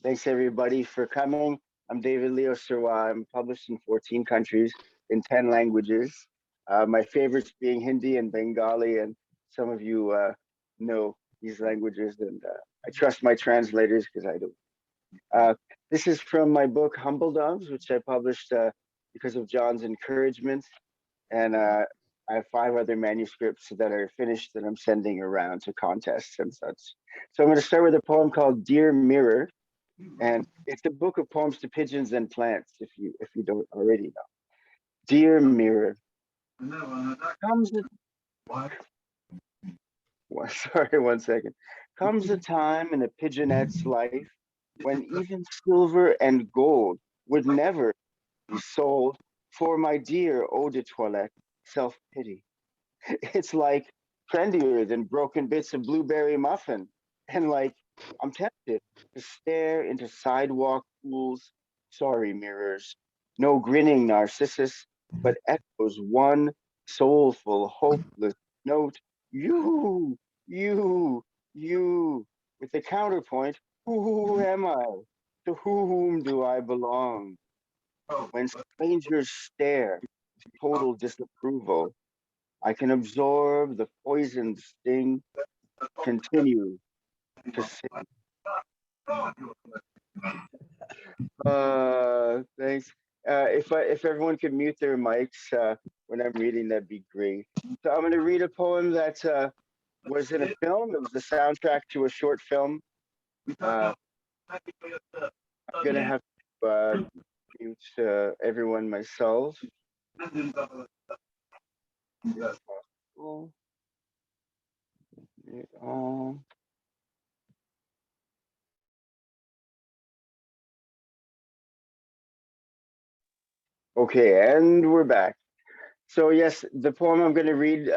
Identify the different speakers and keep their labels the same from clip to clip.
Speaker 1: Thanks everybody for coming. I'm David Leo Sirois. I'm published in 14 countries in 10 languages. My favorites being Hindi and Bengali, and some of you know these languages, and I trust my translators because I do. Uh, this is from my book Humble Doves, which I published because of John's encouragement, and I have 5 other manuscripts that are finished that I'm sending around to contests and such. So I'm going to start with a poem called Dear Mirror, and it's a book of poems to pigeons and plants, if you don't already know. Dear Mirror, comes a, sorry, one second. Comes a time in a pigeonette's life when even silver and gold would never be sold for my dear eau de toilette self-pity. It's like trendier than broken bits of blueberry muffin. And like, I'm tempted to stare into sidewalk pools. Sorry, mirrors. No grinning Narcissus, but echoes one soulful, hopeless note. You, you, you. With the counterpoint, who am I? To whom do I belong? When strangers stare with total disapproval, I can absorb the poisoned sting, continue to sing. Thanks. If everyone could mute their mics when I'm reading, that'd be great. So I'm going to read a poem that was in a film. It was the soundtrack to a short film. I'm going to have to mute everyone myself. Oh. Okay, and we're back. So yes, the poem I'm going to read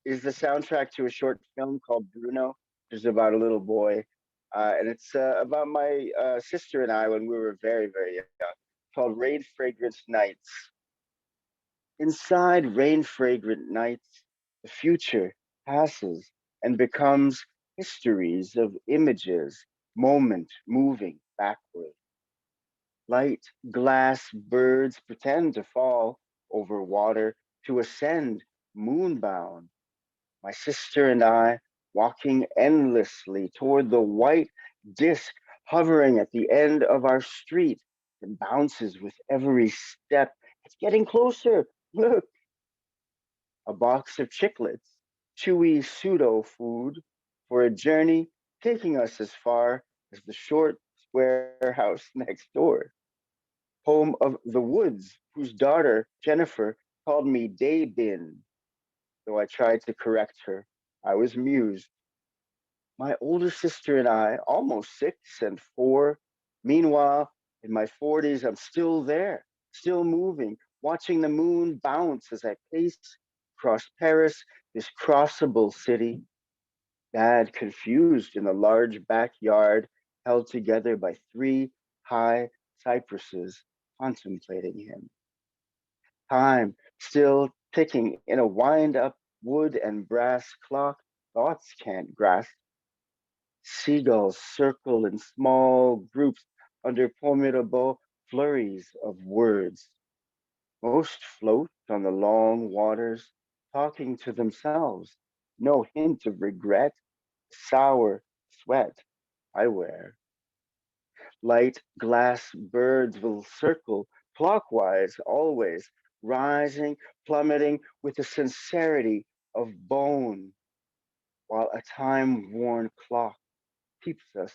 Speaker 1: is the soundtrack to a short film called Bruno, which is about a little boy, and it's about my sister and I when we were very, very young. Called Rain Fragrant Nights. Inside rain fragrant nights, the future passes and becomes histories of images, moment moving backward. Light glass birds pretend to fall over water to ascend moonbound. My sister and I walking endlessly toward the white disk hovering at the end of our street. It bounces with every step. It's getting closer. Look, a box of chiclets, chewy pseudo food for a journey taking us as far as the short square house next door. Home of the Woods, whose daughter, Jennifer, called me Daybin. Though I tried to correct her, I was amused. My older sister and I, almost 6 and 4. Meanwhile, in my 40s, I'm still there, still moving, watching the moon bounce as I pace across Paris, this crossable city. Dad confused in the large backyard held together by 3 high cypresses contemplating him. Time still ticking in a wind up wood and brass clock thoughts can't grasp. Seagulls circle in small groups under formidable flurries of words. Most float on the long waters, talking to themselves. No hint of regret, sour sweat I wear. Light glass birds will circle clockwise, always rising, plummeting with the sincerity of bone, while a time worn clock keeps us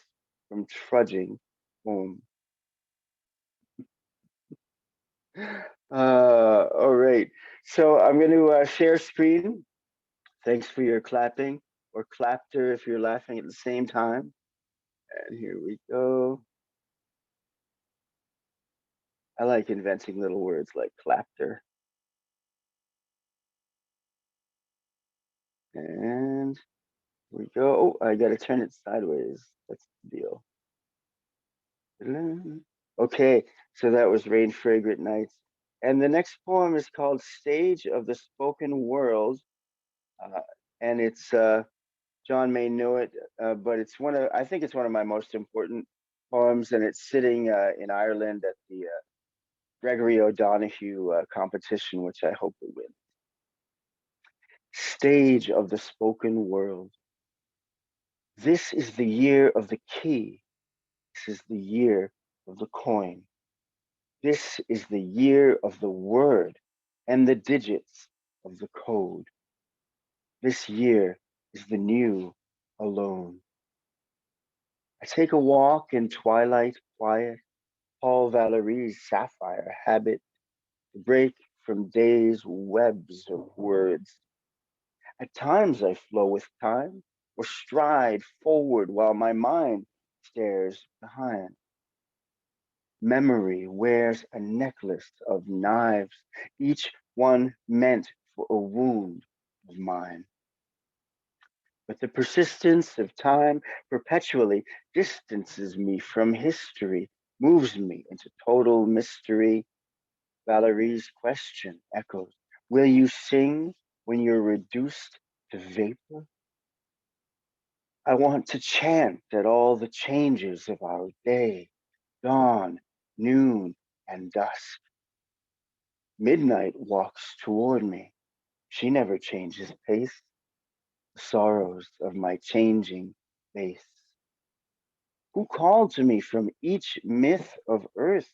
Speaker 1: from trudging home. All right. So I'm going to share screen. Thanks for your clapping or clapter if you're laughing at the same time. And here we go. I like inventing little words like clapter. And here we go. Oh, I got to turn it sideways. That's the deal. Okay, so that was Rain Fragrant Nights. And the next poem is called Stage of the Spoken World. Uh, and it's John may know it, but it's I think it's one of my most important poems, and it's sitting in Ireland at the Gregory O'Donoghue competition, which I hope will win. Stage of the spoken world. This is the year of the key. This is the year of the coin. This is the year of the word and the digits of the code. This year is the new alone. I take a walk in twilight quiet, Paul Valéry's sapphire habit to break from day's webs of words. At times I flow with time or stride forward while my mind stares behind. Memory wears a necklace of knives, each one meant for a wound of mine. But the persistence of time perpetually distances me from history, moves me into total mystery. Valerie's question echoes, will you sing when you're reduced to vapor? I want to chant at all the changes of our day, dawn, noon, and dusk. Midnight walks toward me. She never changes pace. The sorrows of my changing face. Who called to me from each myth of earth?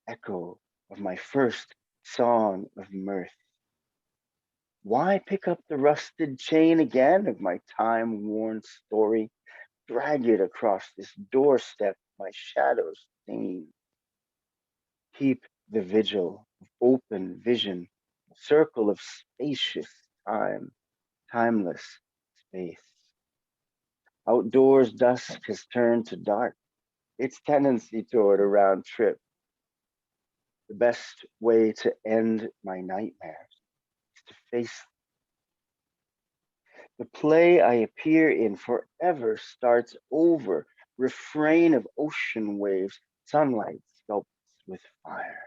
Speaker 1: Echo of my first song of mirth. Why pick up the rusted chain again of my time-worn story? Drag it across this doorstep, my shadows stain. Keep the vigil of open vision, a circle of spacious time, timeless space. Outdoors dusk has turned to dark, its tendency toward a round trip. The best way to end my nightmares is to face the play I appear in forever starts over. Refrain of ocean waves, sunlight sculpts with fire.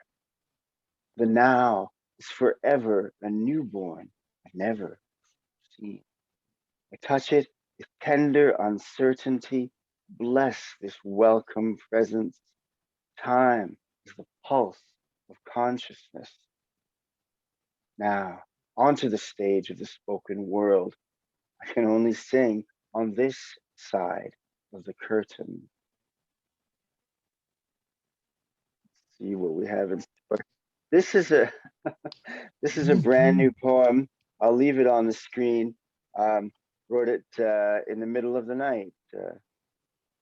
Speaker 1: The now is forever a newborn I've never seen. I touch it with tender uncertainty. Bless this welcome presence. Time is the pulse of consciousness. Now, onto the stage of the spoken world. I can only sing on this side of the curtain. See what we have in store. This is a this is a brand new poem. I'll leave it on the screen. Um, Wrote it in the middle of the night.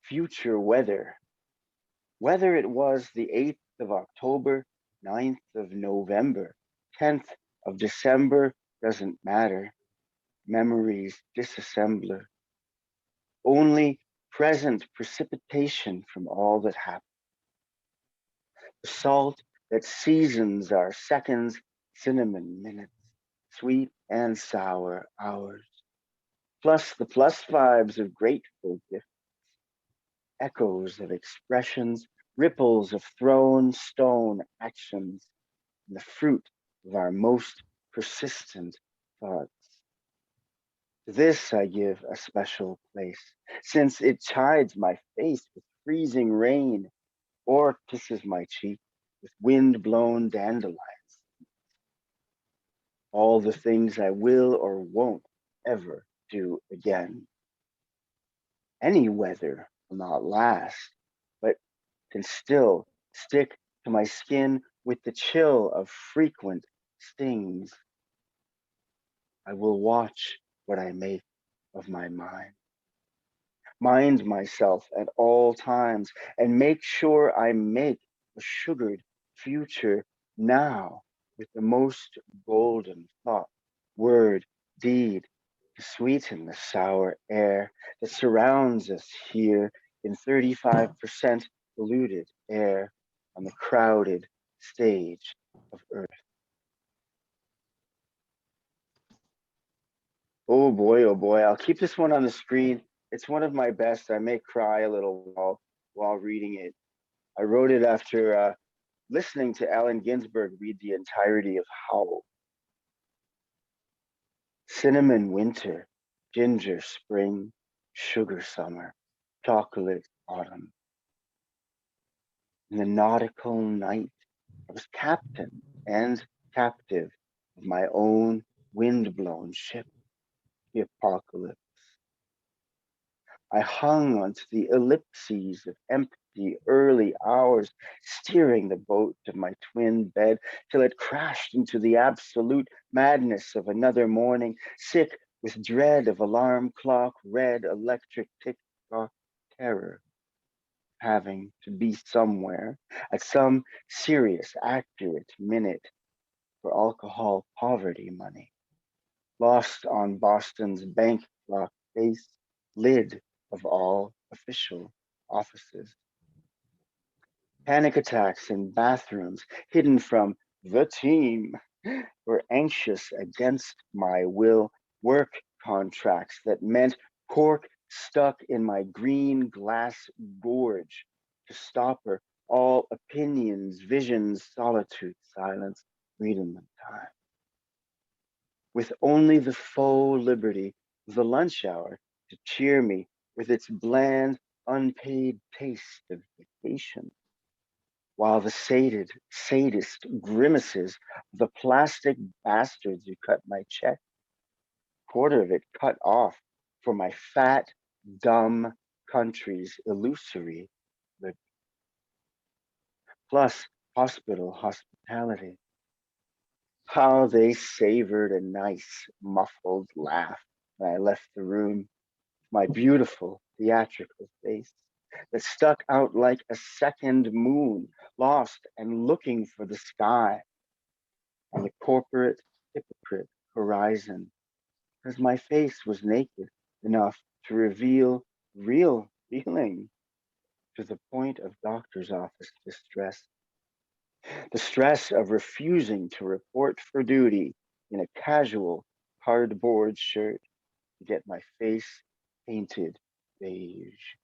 Speaker 1: Future weather. Whether it was the 8th of October, 9th of November, 10th of December, doesn't matter. Memories disassembler. Only present precipitation from all that happened. The salt that seasons our seconds, cinnamon minutes, sweet and sour hours, plus the plus vibes of grateful gifts, echoes of expressions, ripples of thrown stone actions, and the fruit of our most persistent thoughts. To this I give a special place, since it chides my face with freezing rain or kisses my cheek with wind-blown dandelions. All the things I will or won't ever do again. Any weather will not last, but can still stick to my skin with the chill of frequent stings. I will watch what I make of my mind myself at all times, and make sure I make a sugared future now with the most golden thought, word, deed to sweeten the sour air that surrounds us here in 35% polluted air on the crowded stage of Earth. Oh boy, I'll keep this one on the screen. It's one of my best. I may cry a little while reading it. I wrote it after listening to Allen Ginsberg read the entirety of Howl. Cinnamon winter, ginger spring, sugar summer, chocolate autumn. In the nautical night, I was captain and captive of my own wind-blown ship, the apocalypse. I hung onto the ellipses of empty early hours, steering the boat to my twin bed till it crashed into the absolute madness of another morning, sick with dread of alarm clock, red electric tick-tock, terror having to be somewhere at some serious, accurate minute for alcohol poverty money, lost on Boston's bank clock face, lid of all official offices. Panic attacks in bathrooms hidden from the team were anxious against my will, work contracts that meant cork stuck in my green glass gorge to stopper all opinions, visions, solitude, silence, freedom, and time. With only the faux liberty of the lunch hour to cheer me with its bland, unpaid taste of vacation, while the sadist grimaces of the plastic bastards who cut my check, quarter of it cut off for my fat, dumb country's illusory lib, plus hospital hospitality. How they savored a nice, muffled laugh when I left the room, my beautiful theatrical face that stuck out like a second moon, lost and looking for the sky on the corporate hypocrite horizon, because my face was naked enough to reveal real feeling to the point of doctor's office distress. The stress of refusing to report for duty in a casual cardboard shirt to get my face painted beige.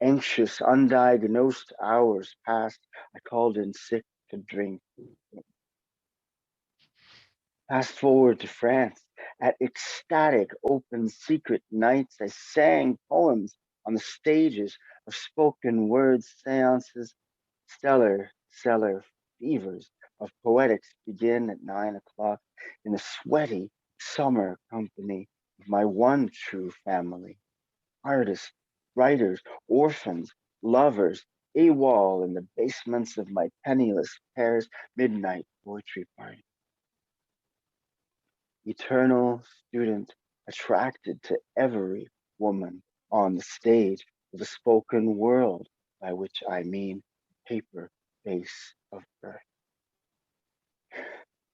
Speaker 1: Anxious, undiagnosed hours passed. I called in sick to drink. Fast forward to France. At ecstatic, open, secret nights, I sang poems on the stages of spoken word seances. Stellar, stellar fevers of poetics begin at 9 o'clock in the sweaty summer company of my one true family. Artists, writers, orphans, lovers, AWOL in the basements of my penniless Paris midnight poetry party. Eternal student attracted to every woman on the stage of the spoken world, by which I mean paper base of birth.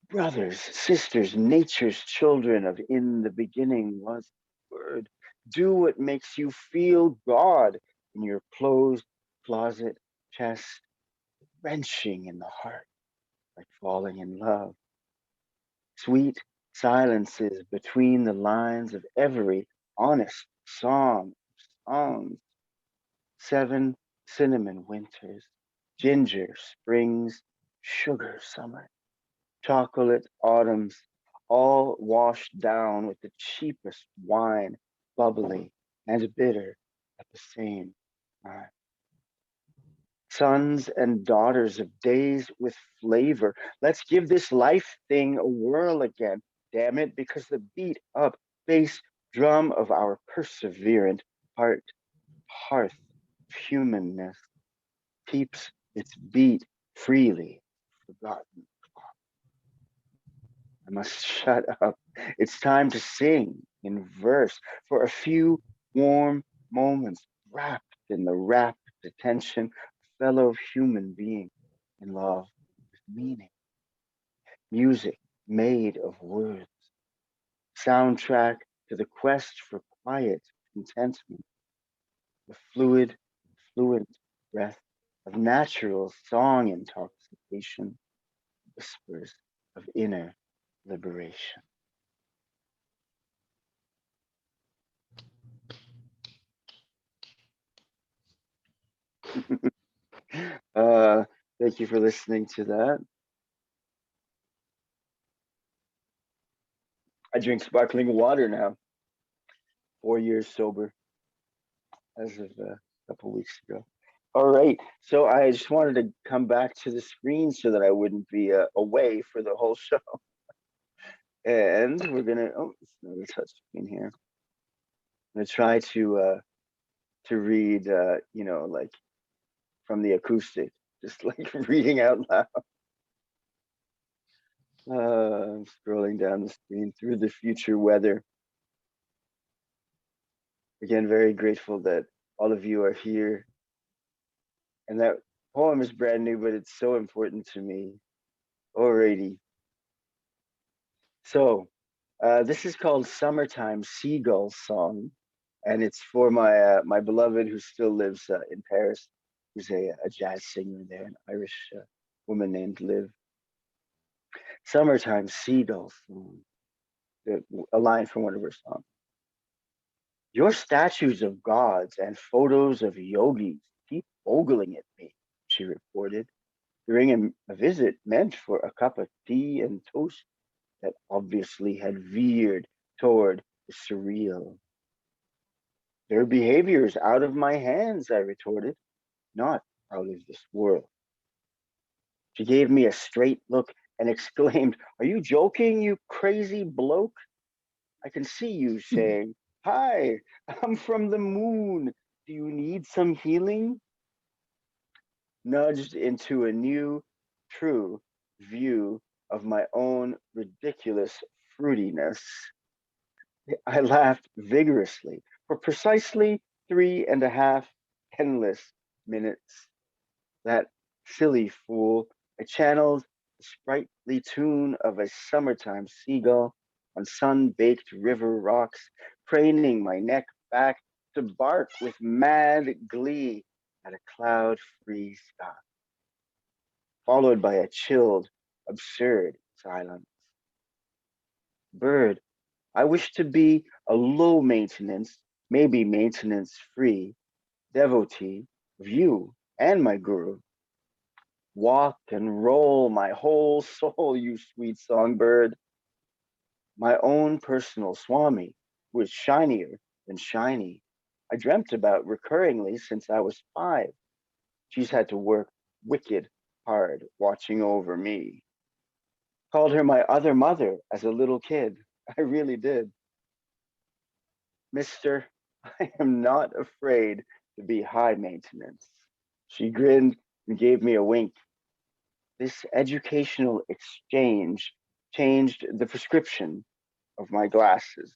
Speaker 1: Brothers, sisters, nature's children of in the beginning was the word. Do what makes you feel God in your closed closet chest, wrenching in the heart like falling in love. Sweet silences between the lines of every honest song of songs. 7 cinnamon winters, ginger springs, sugar summer, chocolate autumns, all washed down with the cheapest wine, bubbly and bitter at the same time. Sons and daughters of days with flavor. Let's give this life thing a whirl again, damn it, because the beat up bass drum of our perseverant hearth of humanness keeps its beat freely forgotten. I must shut up. It's time to sing in verse for a few warm moments, wrapped in the rapt attention of fellow human being in love with meaning. Music made of words, soundtrack to the quest for quiet contentment, the fluent breath of natural song intoxication, whispers of inner liberation. Uh, Thank you for listening to that. I drink sparkling water now, 4 years sober as of a couple weeks ago. All right. So I just wanted to come back to the screen so that I wouldn't be away for the whole show. And we're gonna. Oh, it's another touch screen here. I'm gonna try to read. Like from the acoustic, just like reading out loud. I'm scrolling down the screen through the future weather. Again, very grateful that all of you are here. And that poem is brand new, but it's so important to me. Alrighty. So, this is called Summertime Seagull Song. And it's for my beloved who still lives in Paris, who's a jazz singer there, an Irish woman named Liv. Summertime Seagull Song, a line from one of her songs. Your statues of gods and photos of yogis keep ogling at me, she reported, during a visit meant for a cup of tea and toast that obviously had veered toward the surreal. Their behavior is out of my hands, I retorted, not out of this world. She gave me a straight look and exclaimed, Are you joking, you crazy bloke? I can see you saying, Hi, I'm from the moon. Do you need some healing? Nudged into a new, true view of my own ridiculous fruitiness, I laughed vigorously for precisely 3.5 endless minutes. That silly fool, I channeled the sprightly tune of a summertime seagull on sun-baked river rocks, craning my neck back to bark with mad glee at a cloud-free sky, followed by a chilled, absurd silence. Bird, I wish to be a low maintenance, maybe maintenance free devotee of you and my guru. Walk and roll my whole soul, you sweet songbird. My own personal Swami, who is shinier than shiny. I dreamt about recurringly since I was 5. She's had to work wicked hard watching over me. Called her my other mother as a little kid. I really did. Mister, I am not afraid to be high maintenance. She grinned and gave me a wink. This educational exchange changed the prescription of my glasses.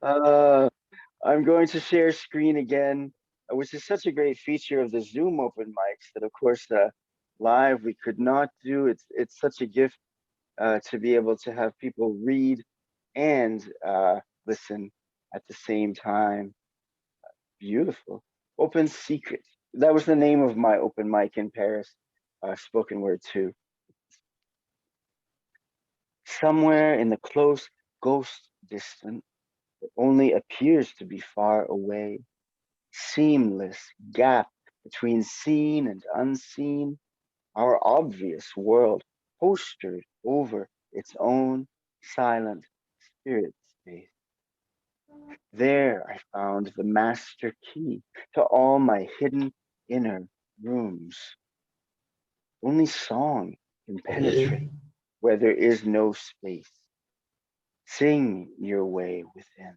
Speaker 1: Uh, I'm going to share screen again, which is such a great feature of the Zoom open mics that, of course, live we could not do. It's such a gift to be able to have people read and listen at the same time. Beautiful. Open Secret. That was the name of my open mic in Paris, spoken word too. Somewhere in the close ghost distance that only appears to be far away, seamless gap between seen and unseen, our obvious world postered over its own silent spirit space. There I found the master key to all my hidden inner rooms. Only song can penetrate where there is no space. Sing your way within.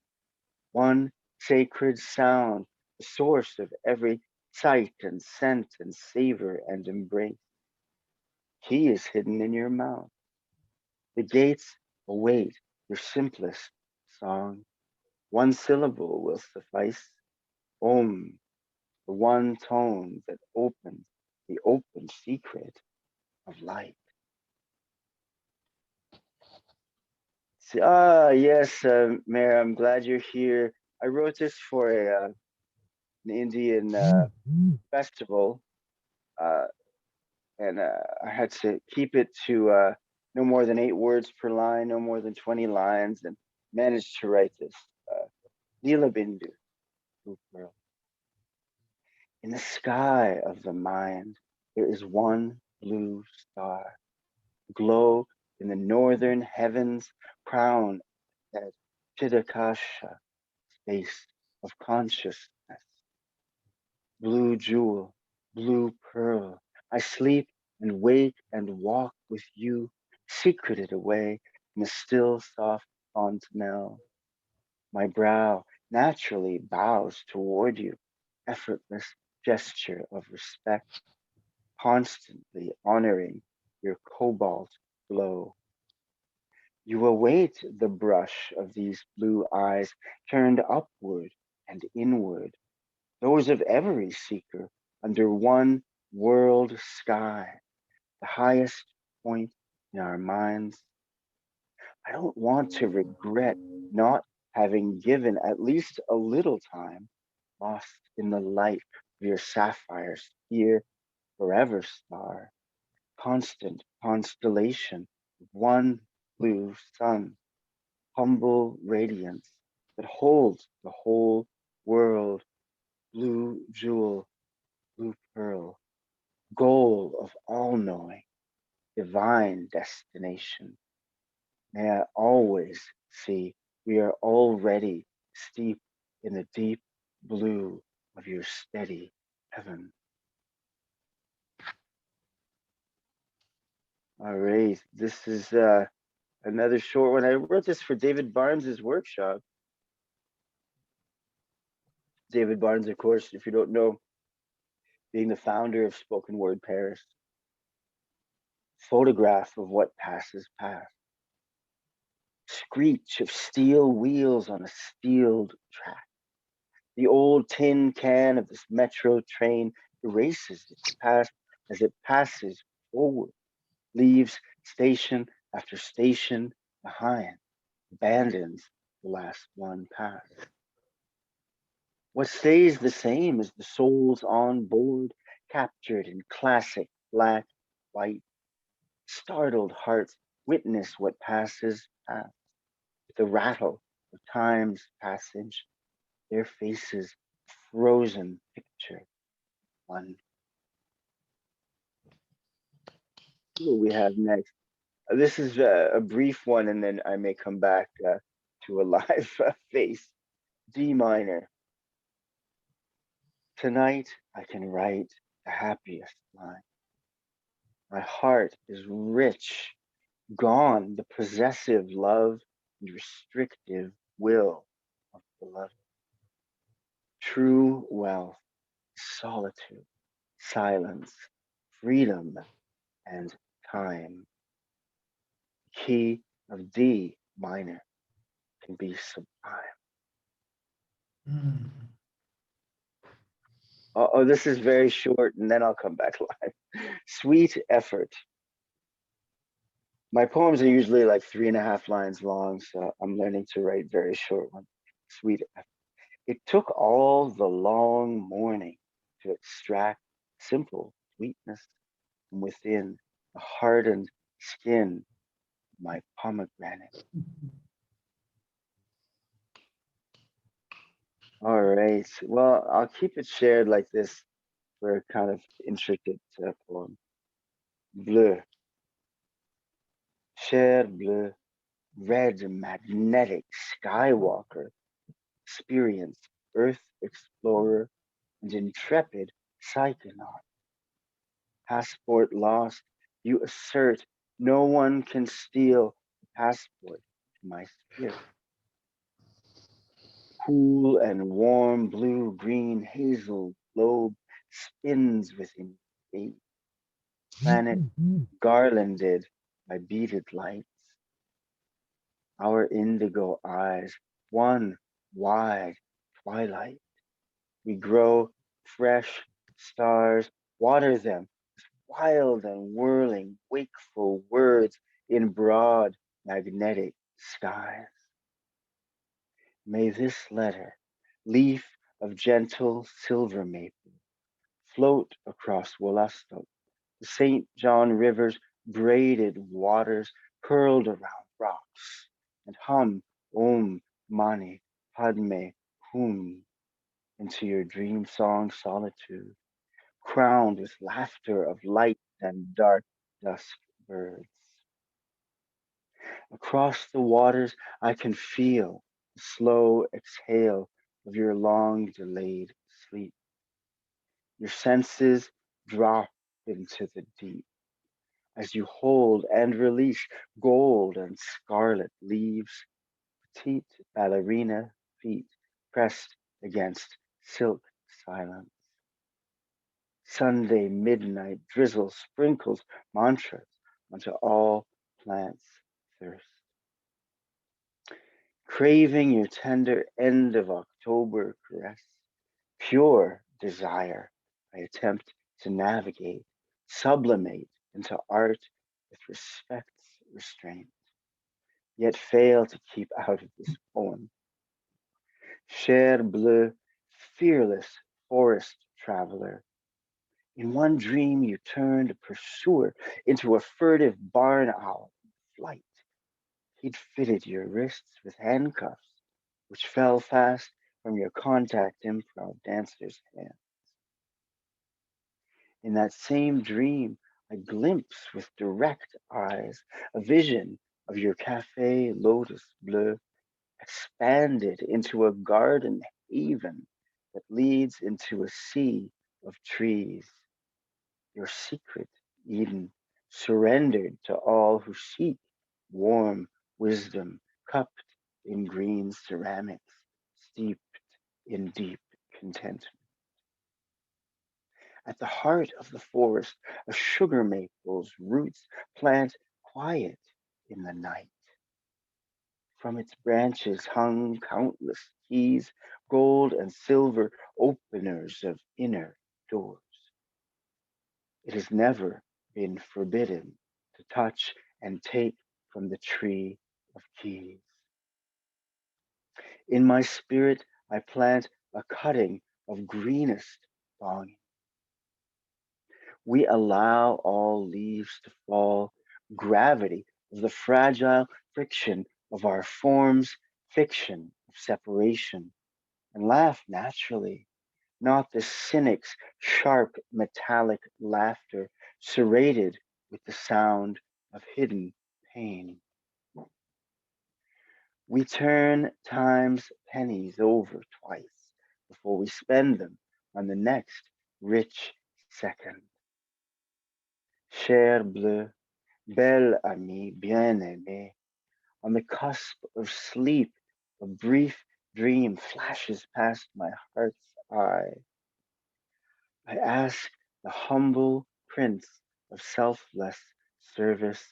Speaker 1: One sacred sound, the source of every sight and scent and savor and embrace. He is hidden in your mouth. The gates await your simplest song. One syllable will suffice. Om, the one tone that opens the open secret of light. Yes, Mayor, I'm glad you're here. I wrote this for an Indian festival, uh, and I had to keep it to no more than 8 words per line, no more than 20 lines, and managed to write this. Neela Bindu, girl. In the sky of the mind, there is one blue star, glow in the northern heavens, crown at Chidakasha, space of consciousness. blue jewel, blue pearl. I sleep and wake and walk with you, secreted away in the still soft fontanelle. My brow naturally bows toward you, effortless gesture of respect, constantly honoring your cobalt glow. You await the brush of these blue eyes turned upward and inward, those of every seeker under one world sky, the highest point in our minds. I don't want to regret not having given at least a little time lost in the light of your sapphires here forever star, constant constellation of one blue sun, humble radiance that holds the whole world, blue jewel, blue pearl, goal of all knowing, divine destination. May I always see we are already steeped in the deep blue of your steady heaven. All right, this is another short one. I wrote this for David Barnes's workshop. David Barnes, of course, if you don't know, being the founder of Spoken Word Paris. Photograph of what passes past. Screech of steel wheels on a steeled track. The old tin can of this metro train erases its past as it passes forward, leaves station after station behind, abandons the last one past. What stays the same is the souls on board, captured in classic black, white. Startled hearts witness what passes past, the rattle of time's passage, their faces frozen picture one. What we have next? This is a brief one, and then I may come back to a live face. D minor. Tonight I can write the happiest line. My heart is rich, gone the possessive love and restrictive will of the beloved. True wealth, solitude, silence, freedom, and time. Key of D minor can be sublime.
Speaker 2: Mm.
Speaker 1: Oh, this is very short, and then I'll come back live. Sweet effort. My poems are usually like 3.5 lines long, so I'm learning to write very short ones. Sweet effort. It took all the long morning to extract simple sweetness from within the hardened skin of my pomegranate. All right. Well, I'll keep it shared like this for a kind of intricate poem. Bleu, cher bleu, red magnetic skywalker, experienced Earth explorer, and intrepid psychonaut. Passport lost, you assert no one can steal the passport to my spirit. Cool and warm blue green hazel globe spins within a planet garlanded by beaded lights. Our indigo eyes, one wide twilight. We grow fresh stars, water them, wild and whirling, wakeful words in broad magnetic skies. May this letter, leaf of gentle silver maple, float across Wollaston, the St. John River's braided waters curled around rocks, and hum Om Mani Padme Hum into your dream song solitude, crowned with laughter of light and dark dusk birds. Across the waters, I can feel the slow exhale of your long delayed sleep. Your senses drop into the deep as you hold and release gold and scarlet leaves, petite ballerina feet pressed against silk silence. Sunday midnight drizzle sprinkles mantras onto all plants' thirst. Craving your tender end of October caress, pure desire, I attempt to navigate, sublimate into art with respect's restraint, yet fail to keep out of this poem. Cher bleu, fearless forest traveler. In one dream, you turned pursuer into a furtive barn owl in flight. He'd fitted your wrists with handcuffs, which fell fast from your contact improv dancer's hand. In that same dream, I glimpse with direct eyes a vision of your cafe lotus bleu expanded into a garden haven that leads into a sea of trees. Your secret, Eden, surrendered to all who seek warm wisdom, cupped in green ceramics, steeped in deep contentment. At the heart of the forest, a sugar maple's roots plant quiet in the night. From its branches hung countless keys, gold and silver openers of inner doors. It has never been forbidden to touch and take from the tree of keys. In my spirit, I plant a cutting of greenest longing. We allow all leaves to fall, gravity of the fragile friction of our forms, fiction of separation, and laugh naturally, not the cynic's sharp metallic laughter serrated with the sound of hidden pain. We turn time's pennies over twice before we spend them on the next rich second. Cher bleu, belle amie, bien-aimée, on the cusp of sleep, a brief dream flashes past my heart's eye. I ask the humble prince of selfless service,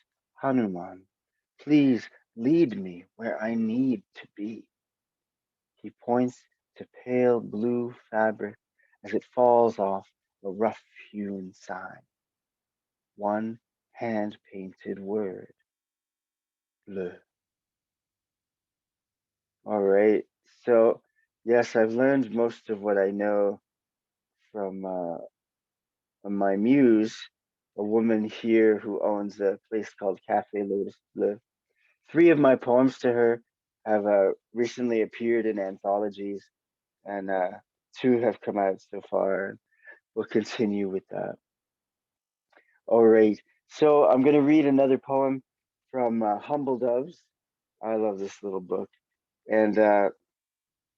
Speaker 1: Hanuman, please lead me where I need to be. He points to pale blue fabric as it falls off a rough hewn sign. One hand painted word, bleu. All right. So, yes, I've learned most of what I know from my muse, a woman here who owns a place called Cafe Lotus Bleu. Three of my poems to her have recently appeared in anthologies, and two have come out so far. We'll continue with that. All right. So I'm going to read another poem from Humble Doves. I love this little book. And,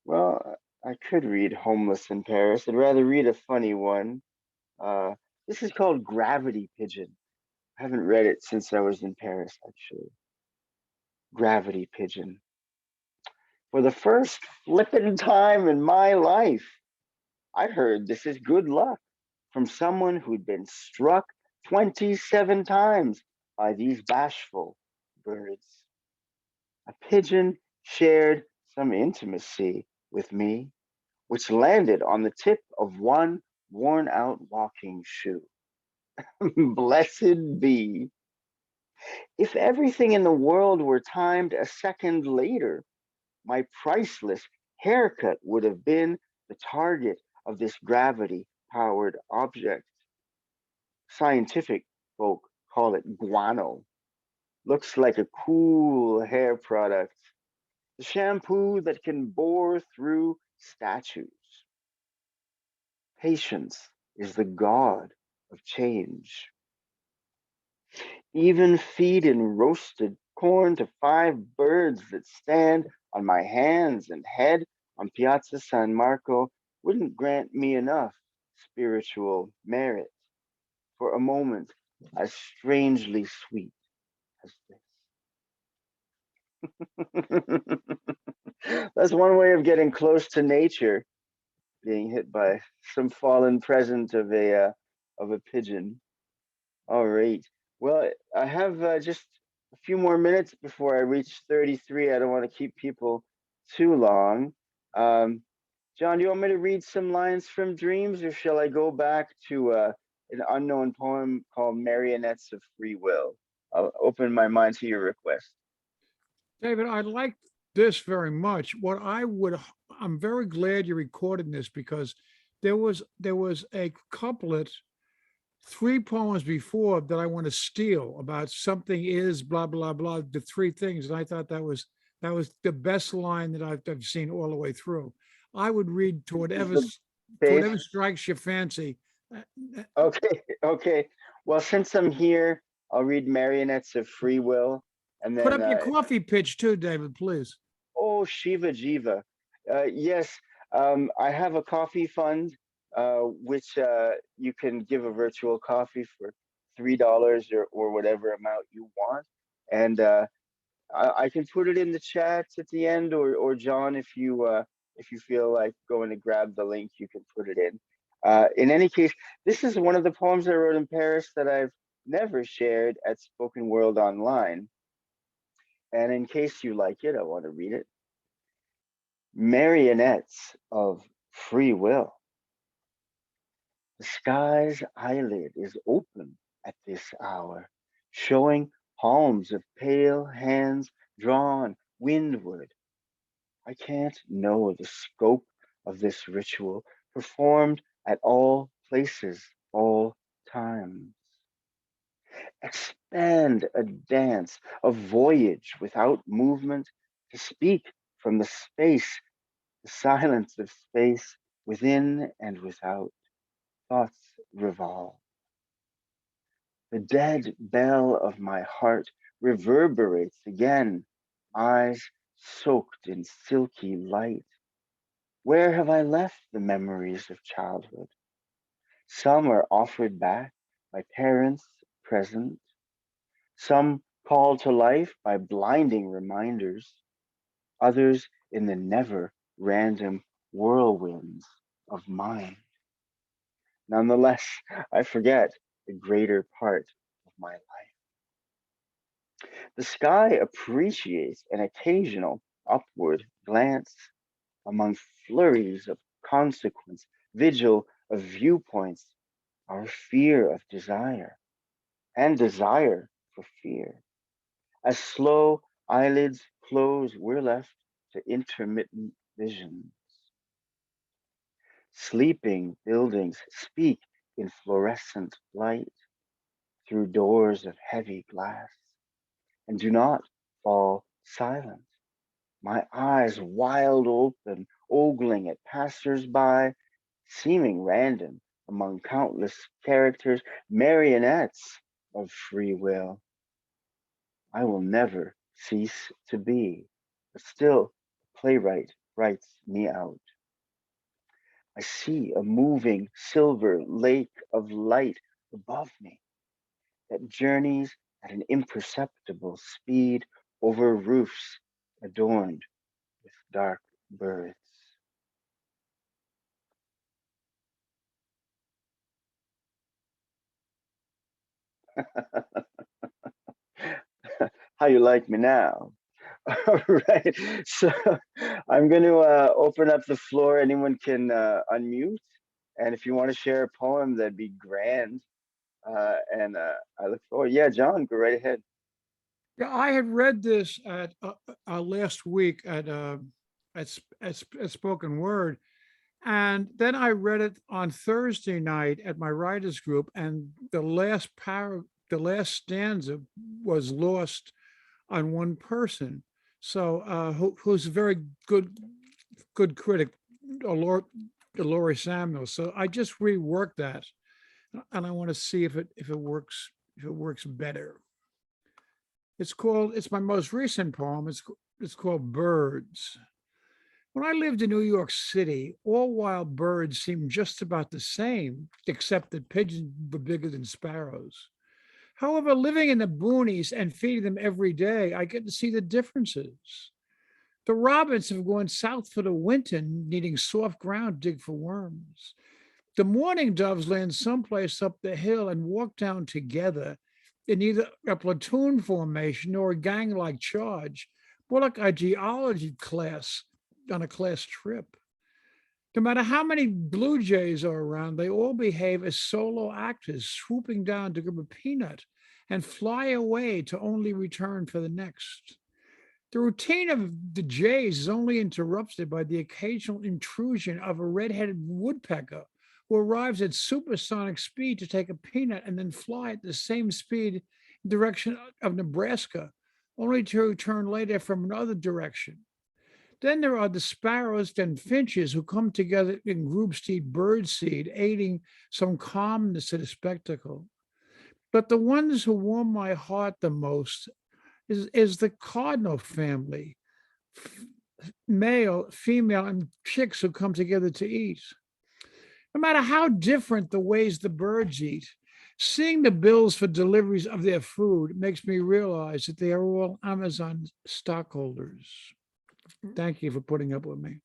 Speaker 1: well, I could read Homeless in Paris. I'd rather read a funny one. Uh, this is called Gravity Pigeon. I haven't read it since I was in Paris, actually. Gravity Pigeon. For the first flippin' time in my life, I heard this is good luck from someone who'd been struck 27 times by these bashful birds. A pigeon shared some intimacy with me, which landed on the tip of one worn out walking shoe. Blessed be. If everything in the world were timed a second later, my priceless haircut would have been the target of this gravity powered object. Scientific folk call it guano. Looks like a cool hair product. The shampoo that can bore through statues. Patience is the god of change. Even feeding roasted corn to five birds that stand on my hands and head on Piazza San Marco wouldn't grant me enough spiritual merit for a moment as strangely sweet as this. That's one way of getting close to nature, being hit by some fallen present of a pigeon. All right. Well, I have just a few more minutes before I reach 33. I don't want to keep people too long. Um, John, do you want me to read some lines from Dreams, or shall I go back to an unknown poem called Marionettes of Free Will? I'll open my mind to your request.
Speaker 2: David, I like this very much. I'm very glad you recorded this because there was a couplet 3 poems before that I want to steal about something is blah blah blah, the 3 things, and I thought that was the best line that I've seen all the way through. I would read to
Speaker 1: This is
Speaker 2: whatever
Speaker 1: the
Speaker 2: to
Speaker 1: base.
Speaker 2: whatever strikes your fancy.
Speaker 1: Okay, okay. Well, since I'm here, I'll read Marionettes of Free Will, and
Speaker 2: Put
Speaker 1: then
Speaker 2: up your coffee pitch too, David, please.
Speaker 1: oh, Shiva Jiva. Yes, I have a coffee fund, which you can give a virtual coffee for $3 or whatever amount you want. And I can put it in the chat at the end, or John, if you feel like going to grab the link, you can put it in. In any case, this is one of the poems I wrote in Paris that I've never shared at Spoken World Online. And in case you like it, I want to read it. Marionettes of Free Will. The sky's eyelid is open at this hour, showing palms of pale hands drawn windward. I can't know the scope of this ritual performed at all places, all times. Expand a dance, a voyage without movement, to speak from the space, the silence of space within and without. Thoughts revolve. The dead bell of my heart reverberates again, eyes soaked in silky light. Where have I left the memories of childhood? Some are offered back by parents present, some called to life by blinding reminders, others in the never random whirlwinds of mind. Nonetheless, I forget the greater part of my life. The sky appreciates an occasional upward glance among flurries of consequence, vigil of viewpoints, our fear of desire, and desire for fear. As slow eyelids close, we're left to intermittent visions. Sleeping buildings speak in fluorescent light through doors of heavy glass and do not fall silent. My eyes wild open, ogling at passers-by, seeming random among countless characters, marionettes of free will. I will never cease to be, but still the playwright writes me out. I see a moving silver lake of light above me that journeys at an imperceptible speed over roofs adorned with dark birds. How you like me now? All right. So I'm going to open up the floor. Anyone can unmute. And if you want to share a poem, that'd be grand. And I look forward. Yeah, John, go right ahead.
Speaker 2: Yeah, I had read this at last week at Spoken Word, and then I read it on Thursday night at my writers group, and the last stanza was lost on one person. So who's a very good critic, Laurie Samuels. So I just reworked that, and I want to see if it works better. It's my most recent poem. It's called Birds. When I lived in New York City, all wild birds seemed just about the same, except that pigeons were bigger than sparrows. However, living in the boonies and feeding them every day, I get to see the differences. The robins have gone south for the winter, needing soft ground to dig for worms. The mourning doves land someplace up the hill and walk down together in either a platoon formation or a gang like charge, more like a geology class on a class trip. No matter how many blue jays are around, they all behave as solo actors, swooping down to grab a peanut and fly away to only return for the next. The routine of the jays is only interrupted by the occasional intrusion of a red-headed woodpecker who arrives at supersonic speed to take a peanut and then fly at the same speed in direction of Nebraska, only to return later from another direction. Then there are the sparrows and finches who come together in groups to eat birdseed, aiding some calmness to the spectacle. But the ones who warm my heart the most is the cardinal family, male, female, and chicks who come together to eat. No matter how different the ways the birds eat, seeing the bills for deliveries of their food makes me realize that they are all Amazon stockholders. Thank you for putting up with me.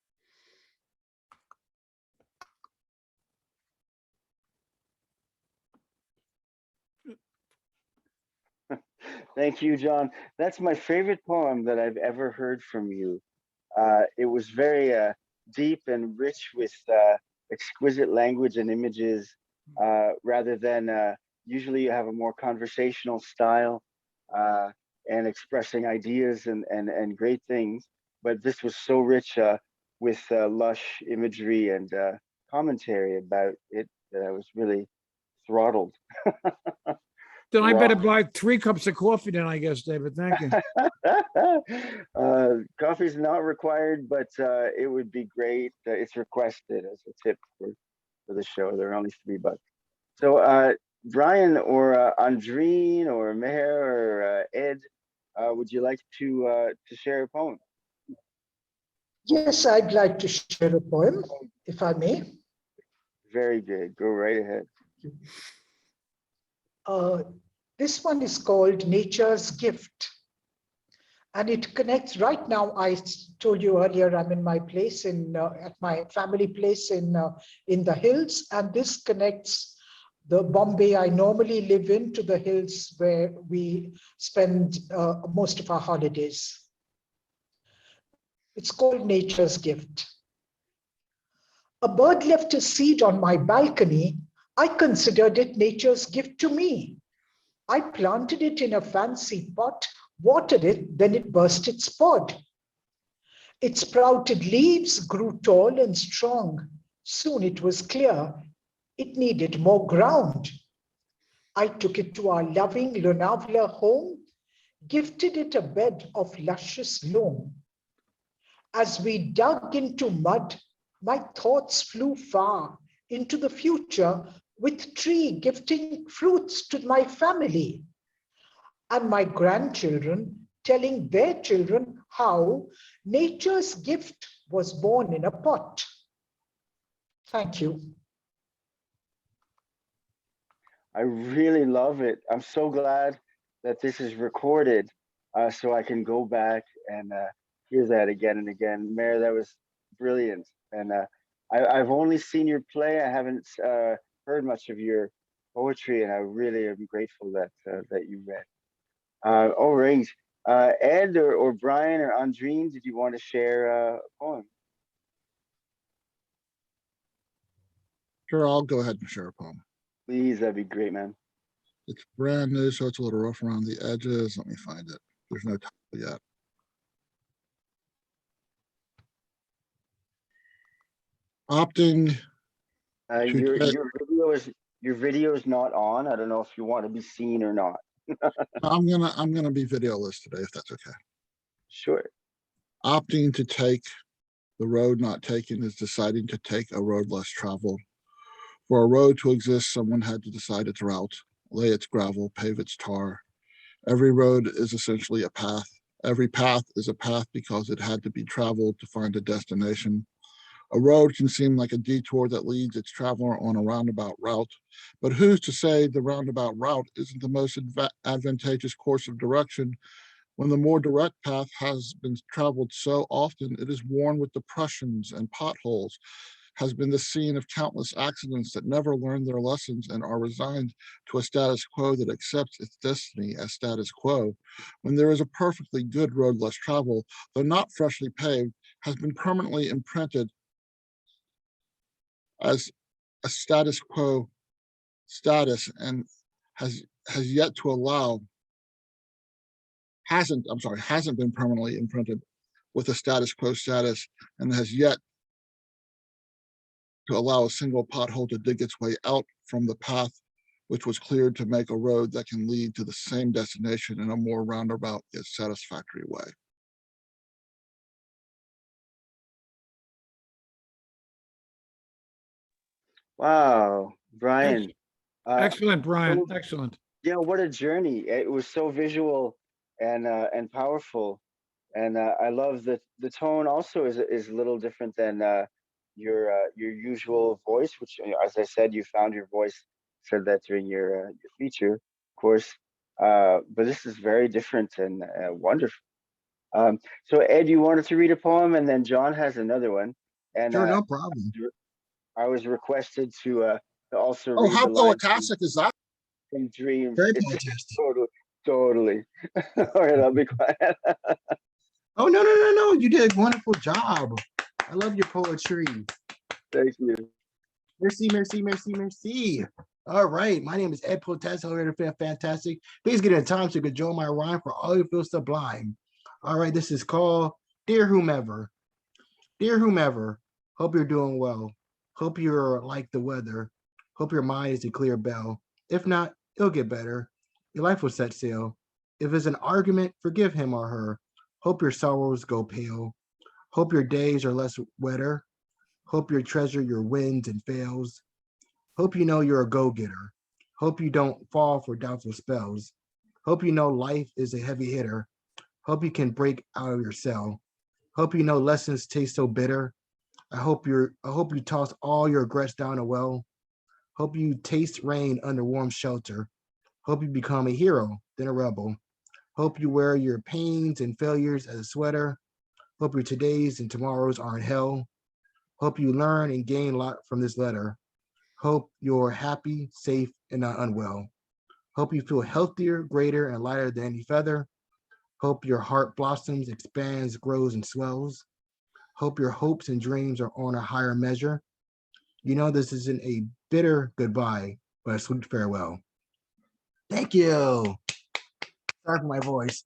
Speaker 1: Thank you, John. That's my favorite poem that I've ever heard from you. It was very deep and rich with exquisite language and images, rather than usually you have a more conversational style and expressing ideas and great things. But this was so rich with lush imagery and commentary about it that I was really throttled.
Speaker 2: Then I better
Speaker 1: Raw.
Speaker 2: buy 3 cups of coffee then, I guess, David. Thank you.
Speaker 1: Coffee's not required, but it would be great. It's requested as a tip for the show. They're only $3. So, Brian or Andreen or Meher or Ed, would you like to share a poem?
Speaker 3: Yes, I'd like to share a poem, if I may.
Speaker 1: Very good. Go right ahead.
Speaker 3: This one is called Nature's Gift. And it connects right now. I told you earlier, I'm in my place at my family place in the hills. And this connects the Bombay I normally live in to the hills where we spend most of our holidays. It's called Nature's Gift. A bird left a seed on my balcony. I considered it nature's gift to me. I planted it in a fancy pot, watered it, then it burst its pod. Its sprouted leaves grew tall and strong. Soon it was clear it needed more ground. I took it to our loving Lonavala home, gifted it a bed of luscious loam. As we dug into mud, my thoughts flew far into the future with tree gifting fruits to my family and my grandchildren telling their children how nature's gift was born in a pot. Thank you.
Speaker 1: I really love it. I'm so glad that this is recorded so I can go back and hear that again and again. Mayor, that was brilliant. And I've only seen your play. I haven't heard much of your poetry, and I really am grateful that you read. All right. Ed or Brian or Andreen, did you want to share a poem?
Speaker 4: Sure, I'll go ahead and share a poem.
Speaker 1: Please, that'd be great, man.
Speaker 4: It's brand new, so it's a little rough around the edges. Let me find it. There's no title yet. Opting.
Speaker 1: Your video is not on. I don't know if you want to be seen or not.
Speaker 4: I'm gonna be videoless today, if that's okay.
Speaker 1: Sure.
Speaker 4: Opting to take the road not taken is deciding to take a road less traveled. For a road to exist, someone had to decide its route, lay its gravel, pave its tar. Every road is essentially a path. Every path is a path because it had to be traveled to find a destination. A road can seem like a detour that leads its traveler on a roundabout route, but who's to say the roundabout route isn't the most advantageous course of direction when the more direct path has been traveled so often it is worn with depressions and potholes, has been the scene of countless accidents that never learn their lessons and are resigned to a status quo that accepts its destiny as status quo, when there is a perfectly good road less traveled, though not freshly paved, has been permanently imprinted as a status quo status and has yet to allow hasn't been permanently imprinted with a status quo status and has yet to allow a single pothole to dig its way out from the path which was cleared to make a road that can lead to the same destination in a more roundabout yet satisfactory way.
Speaker 1: Wow, Brian.
Speaker 2: Excellent, Brian.
Speaker 1: So,
Speaker 2: Excellent.
Speaker 1: yeah, what a journey. It was so visual and powerful. And I love that the tone also is a little different than your usual voice, which, as I said, you found your voice. Said that during your feature, of course. But this is very different and wonderful. So Ed, you wanted to read a poem, and then John has another one, and
Speaker 5: Sure, no problem.
Speaker 1: I was requested to also
Speaker 4: Oh,
Speaker 1: read
Speaker 4: how
Speaker 1: the line
Speaker 4: poetastic is that?
Speaker 1: from Dreams.
Speaker 5: Very
Speaker 1: It's
Speaker 5: fantastic.
Speaker 1: totally. All right, I'll be quiet.
Speaker 5: Oh, no. You did a wonderful job. I love your poetry.
Speaker 1: Thank you.
Speaker 5: Merci. All right. My name is Ed Potas. Hello, here to fantastic. Please get in time so you can join my rhyme for all you feel sublime. All right. This is called Dear Whomever. Dear whomever, hope you're doing well. Hope you're like the weather. Hope your mind is a clear bell. If not, it'll get better. Your life will set sail. If it's an argument, forgive him or her. Hope your sorrows go pale. Hope your days are less wetter. Hope you treasure your wins and fails. Hope you know you're a go-getter. Hope you don't fall for doubtful spells. Hope you know life is a heavy hitter. Hope you can break out of your cell. Hope you know lessons taste so bitter. I hope you toss all your regrets down a well. Hope you taste rain under warm shelter. Hope you become a hero, then a rebel. Hope you wear your pains and failures as a sweater. Hope your todays and tomorrows aren't hell. Hope you learn and gain a lot from this letter. Hope you're happy, safe, and not unwell. Hope you feel healthier, greater, and lighter than any feather. Hope your heart blossoms, expands, grows, and swells. Hope your hopes and dreams are on a higher measure. You know this isn't a bitter goodbye, but a sweet farewell. Thank you. Sorry for my voice.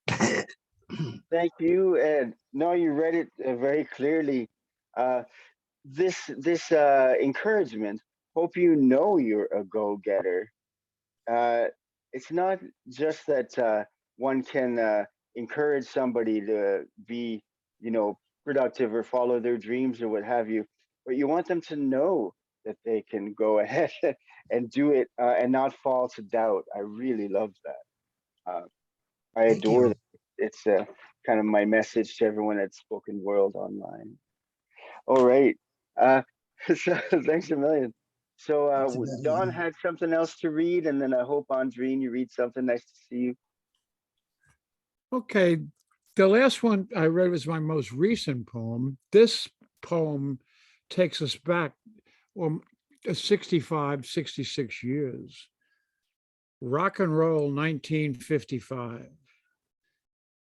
Speaker 1: Thank you, Ed. No, you read it very clearly. Uh, this encouragement. Hope you know you're a go-getter. Uh, it's not just that one can encourage somebody to be, productive or follow their dreams or what have you, but you want them to know that they can go ahead and do it and not fall to doubt. I really love that. I
Speaker 5: Thank
Speaker 1: adore
Speaker 5: you.
Speaker 1: that. It's kind of my message to everyone at Spoken World Online. All right. Uh, so thanks a million. So Don
Speaker 5: Absolutely.
Speaker 1: had something else to read, and then I hope Andreen, you read something. Nice to see you.
Speaker 2: Okay. The last one I read was my most recent poem. This poem takes us back 65, 66 years. Rock and roll 1955.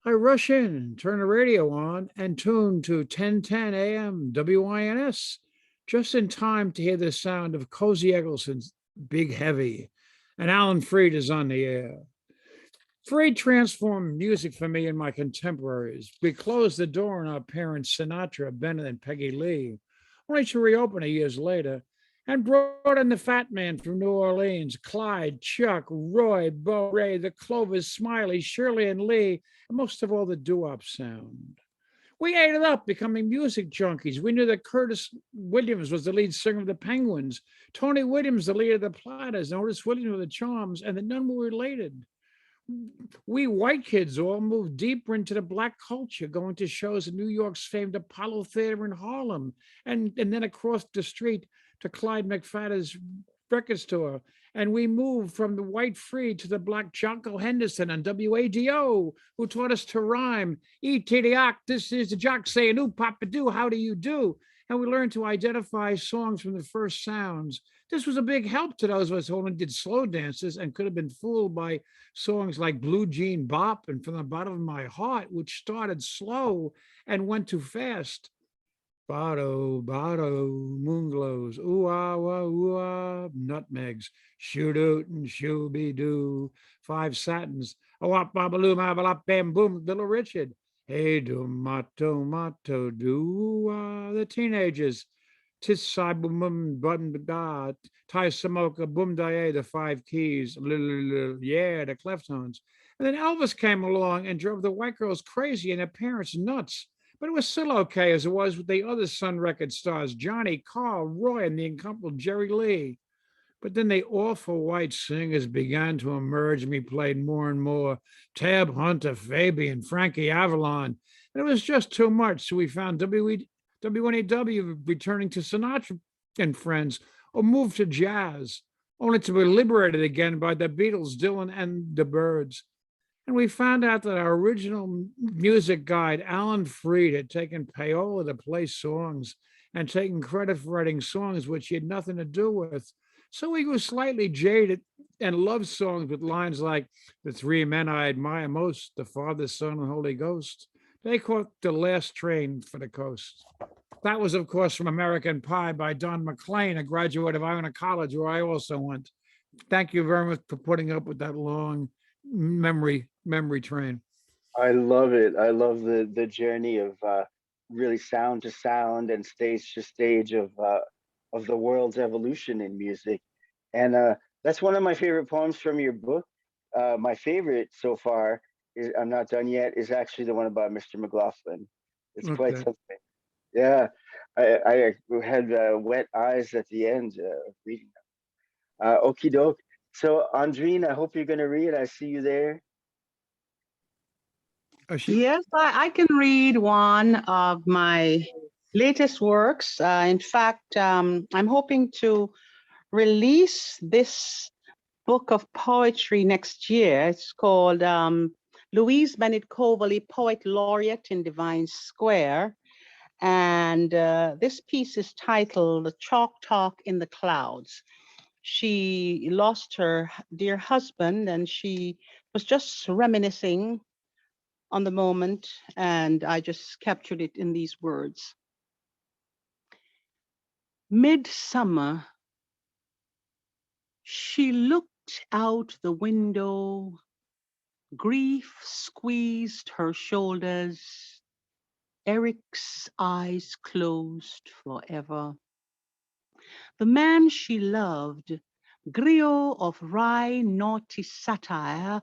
Speaker 2: I rush in and turn the radio on and tune to 1010 AM WINS just in time to hear the sound of Cozy Eggleston's Big Heavy, and Alan Freed is on the air. Freed transformed music for me and my contemporaries. We closed the door on our parents, Sinatra, Bennett, and Peggy Lee, only to reopen it years later and brought in the Fat Man from New Orleans, Clyde, Chuck, Roy, Bo Ray, the Clovers, Smiley, Shirley, and Lee, and most of all, the doo-wop sound. We ate it up, becoming music junkies. We knew that Curtis Williams was the lead singer of the Penguins, Tony Williams, the leader of the Platters, and Otis Williams of the Charms, and that none were related. we white kids all moved deeper into the black culture, going to shows at New York's famed Apollo Theater in Harlem, and then across the street to Clyde McFadden's record store. And we moved from the white free to the black Jocko Henderson on WADO, who taught us to rhyme. E-T-D-O-C, this is the jock saying, ooh, Papa do, how do you do? And we learned to identify songs from the first sounds. This was a big help to those of us who only did slow dances and could have been fooled by songs like Blue Jean Bop and From the Bottom of My Heart, which started slow and went too fast. Bado, bado, moon glows, ooh ah, nutmegs, shoot oot and shooby doo, five satins, a wop babaloo, mabalop, bam boom, little Richard. Hey, do mato, mato, do the teenagers. Tis sai boom boom bum da, tai samoka boom da, the five keys, yeah, the clef tones. And then Elvis came along and drove the white girls crazy and their parents nuts. But it was still okay as it was with the other Sun record stars, Johnny, Carl, Roy, and the incomparable Jerry Lee. But then the awful white singers began to emerge, and we played more and more Tab Hunter, Fabian, Frankie Avalon. And it was just too much. So we found W1AW returning to Sinatra and friends, or moved to jazz, only to be liberated again by the Beatles, Dylan, and the Byrds. And we found out that our original music guide, Alan Freed, had taken payola to play songs and taken credit for writing songs which he had nothing to do with. So he was slightly jaded and loved songs with lines like, the three men I admire most, the Father, Son, and Holy Ghost. They caught the last train for the coast. That was, of course, from American Pie by Don McLean, a graduate of Iona College, where I also went. Thank you very much for putting up with that long memory train.
Speaker 1: I love it. I love the journey of really sound to sound and stage to stage of the world's evolution in music. And that's one of my favorite poems from your book. My favorite so far is, I'm not done yet, is actually the one about Mr. McLaughlin. It's quite
Speaker 2: Okay.
Speaker 1: something. Yeah, I had wet eyes at the end reading that. Okie doke. So, Andrine, I hope you're going to read. I see you there.
Speaker 6: Yes, I can read one of my latest works. In fact, I'm hoping to release this book of poetry next year. It's called Louise Bennett Coverley, Poet Laureate in Divine Square. And this piece is titled Chalk Talk in the Clouds. She lost her dear husband and she was just reminiscing on the moment, and I just captured it in these words. Midsummer, she looked out the window, grief squeezed her shoulders, Eric's eyes closed forever. The man she loved, griot of wry, naughty satire,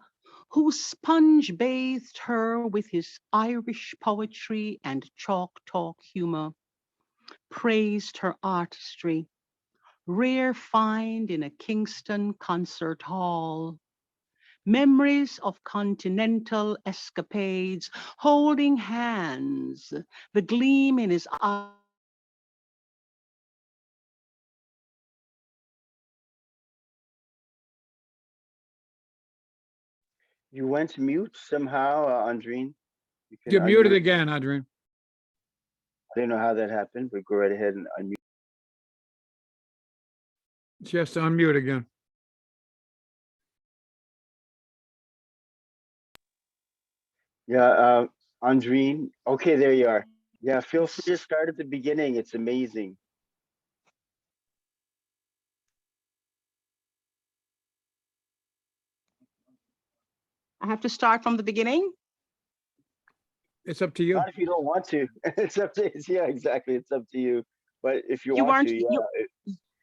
Speaker 6: who sponge bathed her with his Irish poetry and chalk talk humor, praised her artistry, rare find in a Kingston concert hall, memories of continental escapades, holding hands, the gleam in his eye.
Speaker 1: You went mute somehow, Andrine. You can
Speaker 2: You're muted
Speaker 1: unmute.
Speaker 2: again, Adrian.
Speaker 1: I don't know how that happened, but go right ahead and unmute.
Speaker 2: She has to unmute again.
Speaker 1: Yeah, Andrine. Okay, there you are. Yeah, feel free to start at the beginning. It's amazing.
Speaker 6: I have to start from the beginning.
Speaker 2: It's up to you.
Speaker 1: Not if you don't want to. It's up to, yeah, exactly. It's up to you. But if you want
Speaker 6: weren't
Speaker 1: to,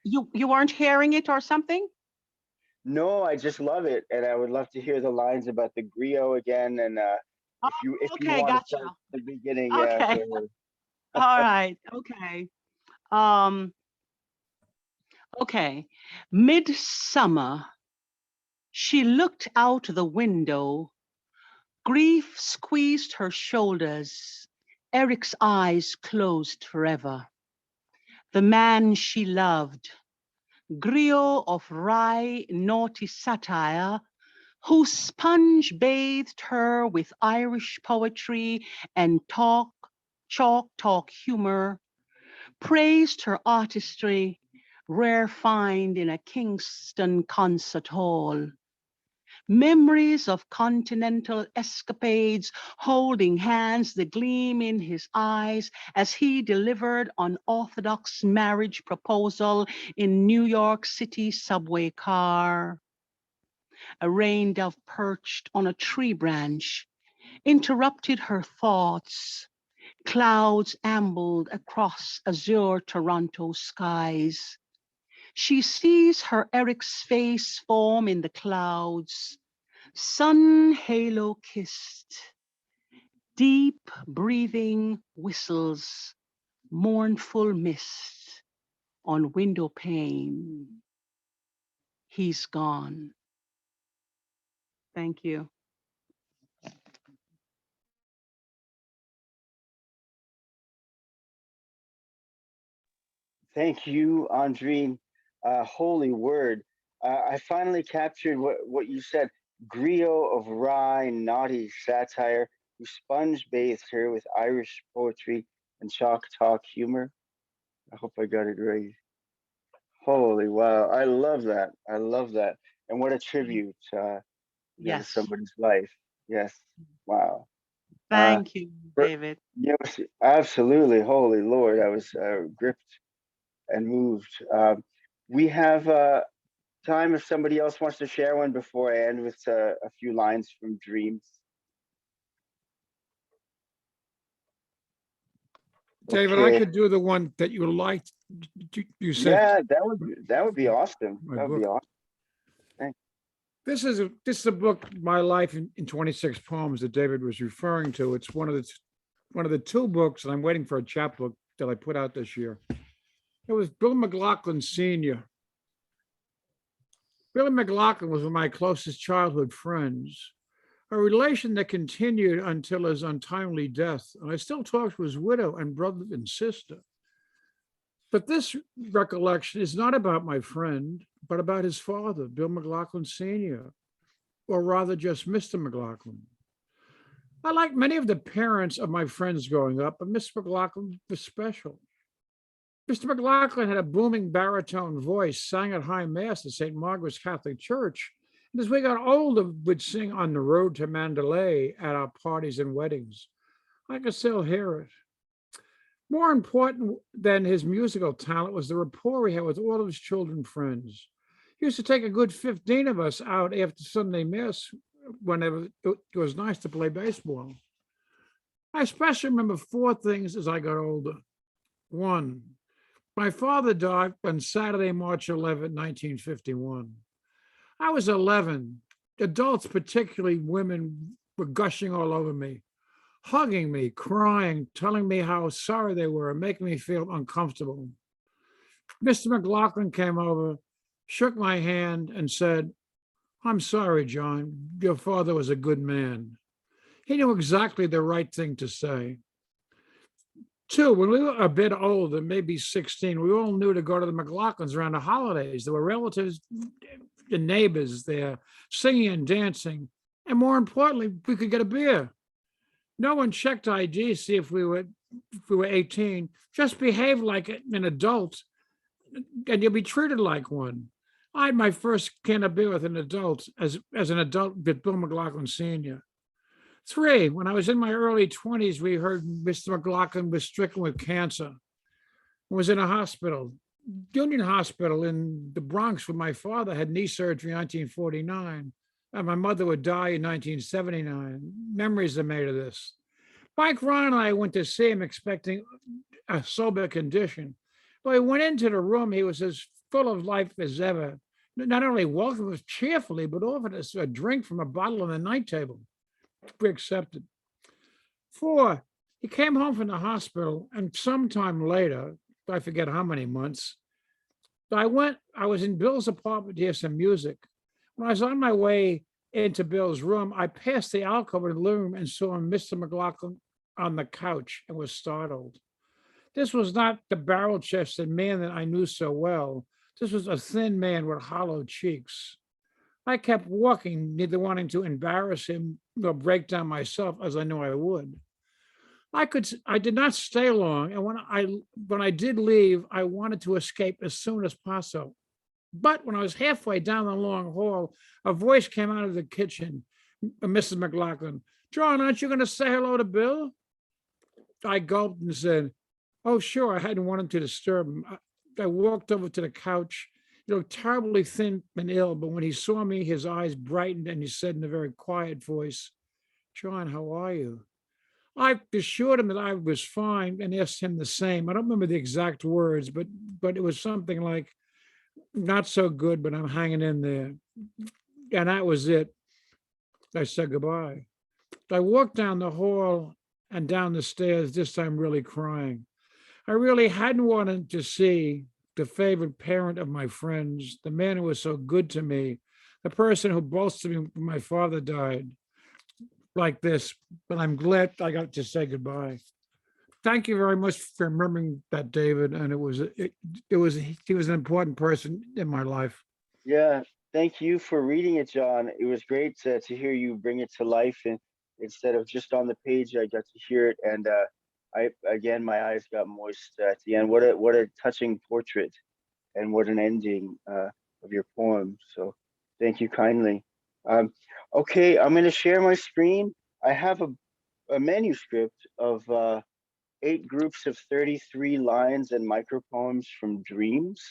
Speaker 1: yeah.
Speaker 6: you weren't hearing it or something?
Speaker 1: No, I just love it, and I would love to hear the lines about the griot again. And if you
Speaker 6: Okay,
Speaker 1: want to
Speaker 6: gotcha.
Speaker 1: start at the beginning, yeah.
Speaker 6: Okay.
Speaker 1: Go ahead.
Speaker 6: All right. Okay. Um, okay. Midsummer. She looked out the window. Grief squeezed her shoulders. Eric's eyes closed forever. The man she loved, griot of wry, naughty satire, who sponge-bathed her with Irish poetry and chalk talk humor, praised her artistry, rare find in a Kingston concert hall. Memories of continental escapades, holding hands, the gleam in his eyes as he delivered unorthodox marriage proposal in New York City subway car. A rain dove perched on a tree branch interrupted her thoughts. Clouds ambled across azure Toronto skies. She sees her Eric's face form in the clouds, sun halo kissed, deep breathing whistles, mournful mist on window pane. He's gone. Thank you.
Speaker 1: Thank you, Andrine. Holy word. I finally captured what you said. Griot of wry, naughty satire, who sponge bathed her with Irish poetry and chalk talk humor. I hope I got it right. Holy wow. I love that. I love that. And what a tribute to
Speaker 6: Yes.
Speaker 1: somebody's life. Yes. Wow.
Speaker 6: Thank you,
Speaker 1: For-
Speaker 6: David.
Speaker 1: Yes, absolutely. Holy Lord. I was gripped and moved. We have time if somebody else wants to share one before I end with a few lines from Dreams.
Speaker 2: David, I
Speaker 1: Okay.
Speaker 2: could do the one that you liked. You said
Speaker 1: Yeah, that would be awesome.
Speaker 2: my
Speaker 1: That would be
Speaker 2: book.
Speaker 1: awesome. Thanks.
Speaker 2: This is a book, My Life in 26 Poems, that David was referring to. It's one of the two books, and I'm waiting for a chapbook that I put out this year. It was Bill McLaughlin Sr. Billy McLaughlin was one of my closest childhood friends, a relation that continued until his untimely death. And I still talk to his widow and brother and sister. But this recollection is not about my friend, but about his father, Bill McLaughlin Sr., or rather just Mr. McLaughlin. I like many of the parents of my friends growing up, but Mr. McLaughlin was special. Mr. McLaughlin had a booming baritone voice, sang at high mass at St. Margaret's Catholic Church, and as we got older, would sing On the Road to Mandalay at our parties and weddings. I could still hear it. More important than his musical talent was the rapport he had with all of his children friends. He used to take a good 15 of us out after Sunday Mass whenever it was nice to play baseball. I especially remember four things as I got older. One, my father died on Saturday, March 11, 1951. I was 11. Adults, particularly women, were gushing all over me, hugging me, crying, telling me how sorry they were, and making me feel uncomfortable. Mr. McLaughlin came over, shook my hand, and said, "I'm sorry, John. Your father was a good man." He knew exactly the right thing to say. Two, when we were a bit older, maybe 16, we all knew to go to the McLaughlins around the holidays. There were relatives and neighbors there singing and dancing. And more importantly, we could get a beer. No one checked ID to see if we were 18. Just behave like an adult and you'll be treated like one. I had my first can of beer with an adult as an adult with Bill McLaughlin Sr. Three, when I was in my early 20s, we heard Mr. McLaughlin was stricken with cancer, was in a hospital, Union Hospital in the Bronx, where my father had knee surgery in 1949, and my mother would die in 1979. Memories are made of this. Mike Ron and I went to see him expecting a sober condition. But he went into the room, he was as full of life as ever. Not only welcomed us cheerfully, but offered us a drink from a bottle on the night table. We accepted. Four, he came home from the hospital, and sometime later, I forget how many months, I was in Bill's apartment to hear some music When I was on my way into Bill's room, I passed the alcove in the living room and saw Mr. McLaughlin on the couch and was startled. This was not the barrel-chested man that I knew so well. This was a thin man with hollow cheeks. I kept walking, neither wanting to embarrass him nor break down myself, as I knew I would. I did not stay long, and when I did leave, I wanted to escape as soon as possible. But when I was halfway down the long hall, a voice came out of the kitchen, Mrs. McLaughlin. John, aren't you going to say hello to Bill? I gulped and said, oh, sure. I hadn't wanted to disturb him. I walked over to the couch. He looked terribly thin and ill, but when he saw me, his eyes brightened and he said in a very quiet voice, John, how are you? I assured him that I was fine and asked him the same. I don't remember the exact words, but it was something like, not so good, but I'm hanging in there. And that was it. I said goodbye. I walked down the hall and down the stairs, this time really crying. I really hadn't wanted to see the favorite parent of my friends, the man who was so good to me, the person who bolstered me when my father died, like this, but I'm glad I got to say goodbye. Thank you very much for remembering that, David. And he was an important person in my life.
Speaker 1: Yeah, thank you for reading it, John. It was great to hear you bring it to life, and instead of just on the page, I got to hear it, and my eyes got moist at the end. What a touching portrait, and what an ending of your poem. So, thank you kindly. Okay, I'm going to share my screen. I have a manuscript of 8 groups of 33 lines and micropoems from dreams.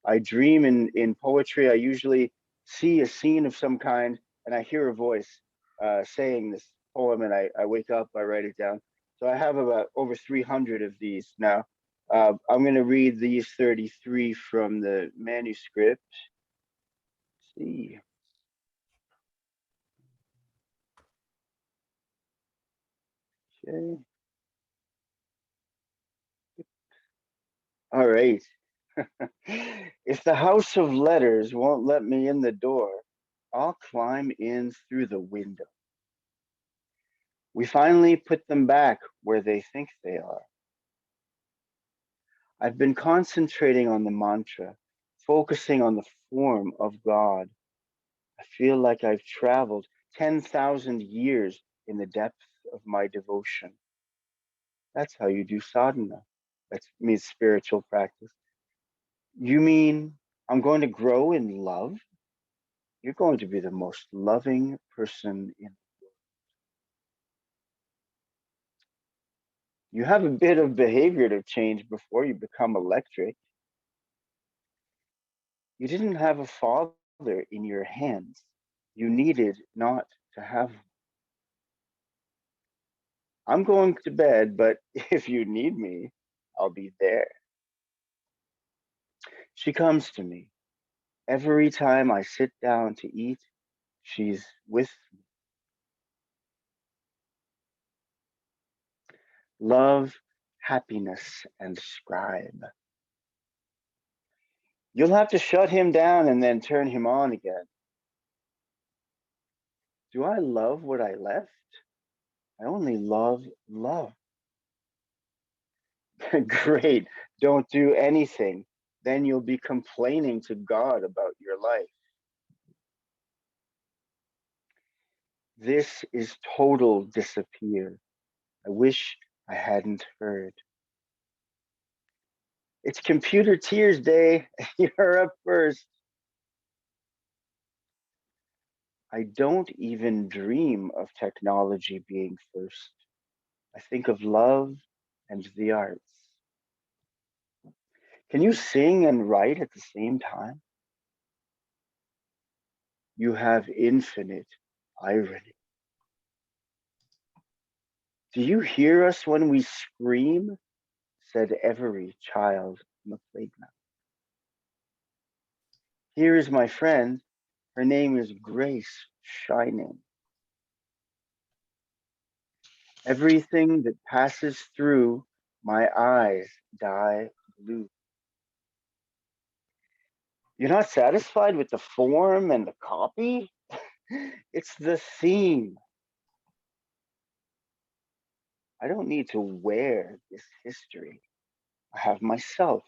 Speaker 1: I dream in poetry. I usually see a scene of some kind and I hear a voice saying this poem, and I wake up, I write it down. So I have about over 300 of these now. I'm going to read these 33 from the manuscript. Let's see. Okay. All right. If the house of letters won't let me in the door, I'll climb in through the window. We finally put them back where they think they are. I've been concentrating on the mantra, focusing on the form of God. I feel like I've traveled 10,000 years in the depth of my devotion. That's how you do sadhana. That means spiritual practice. You mean I'm going to grow in love? You're going to be the most loving person in. You have a bit of behavior to change before you become electric. You didn't have a father in your hands. You needed not to have. I'm going to bed, but if you need me, I'll be there. She comes to me. Every time I sit down to eat, she's with me. Love, happiness, and scribe. You'll have to shut him down and then turn him on again. Do I love what I left? I only love love. Great. Don't do anything. Then you'll be complaining to God about your life. This is total disappear. I wish I hadn't heard. It's computer tears day. You're up first. I don't even dream of technology being first. I think of love and the arts. Can you sing and write at the same time? You have infinite irony. Do you hear us when we scream? Said every child on the playground. Here is my friend. Her name is Grace Shining. Everything that passes through my eyes die blue. You're not satisfied with the form and the copy? It's the theme. I don't need to wear this history. I have myself.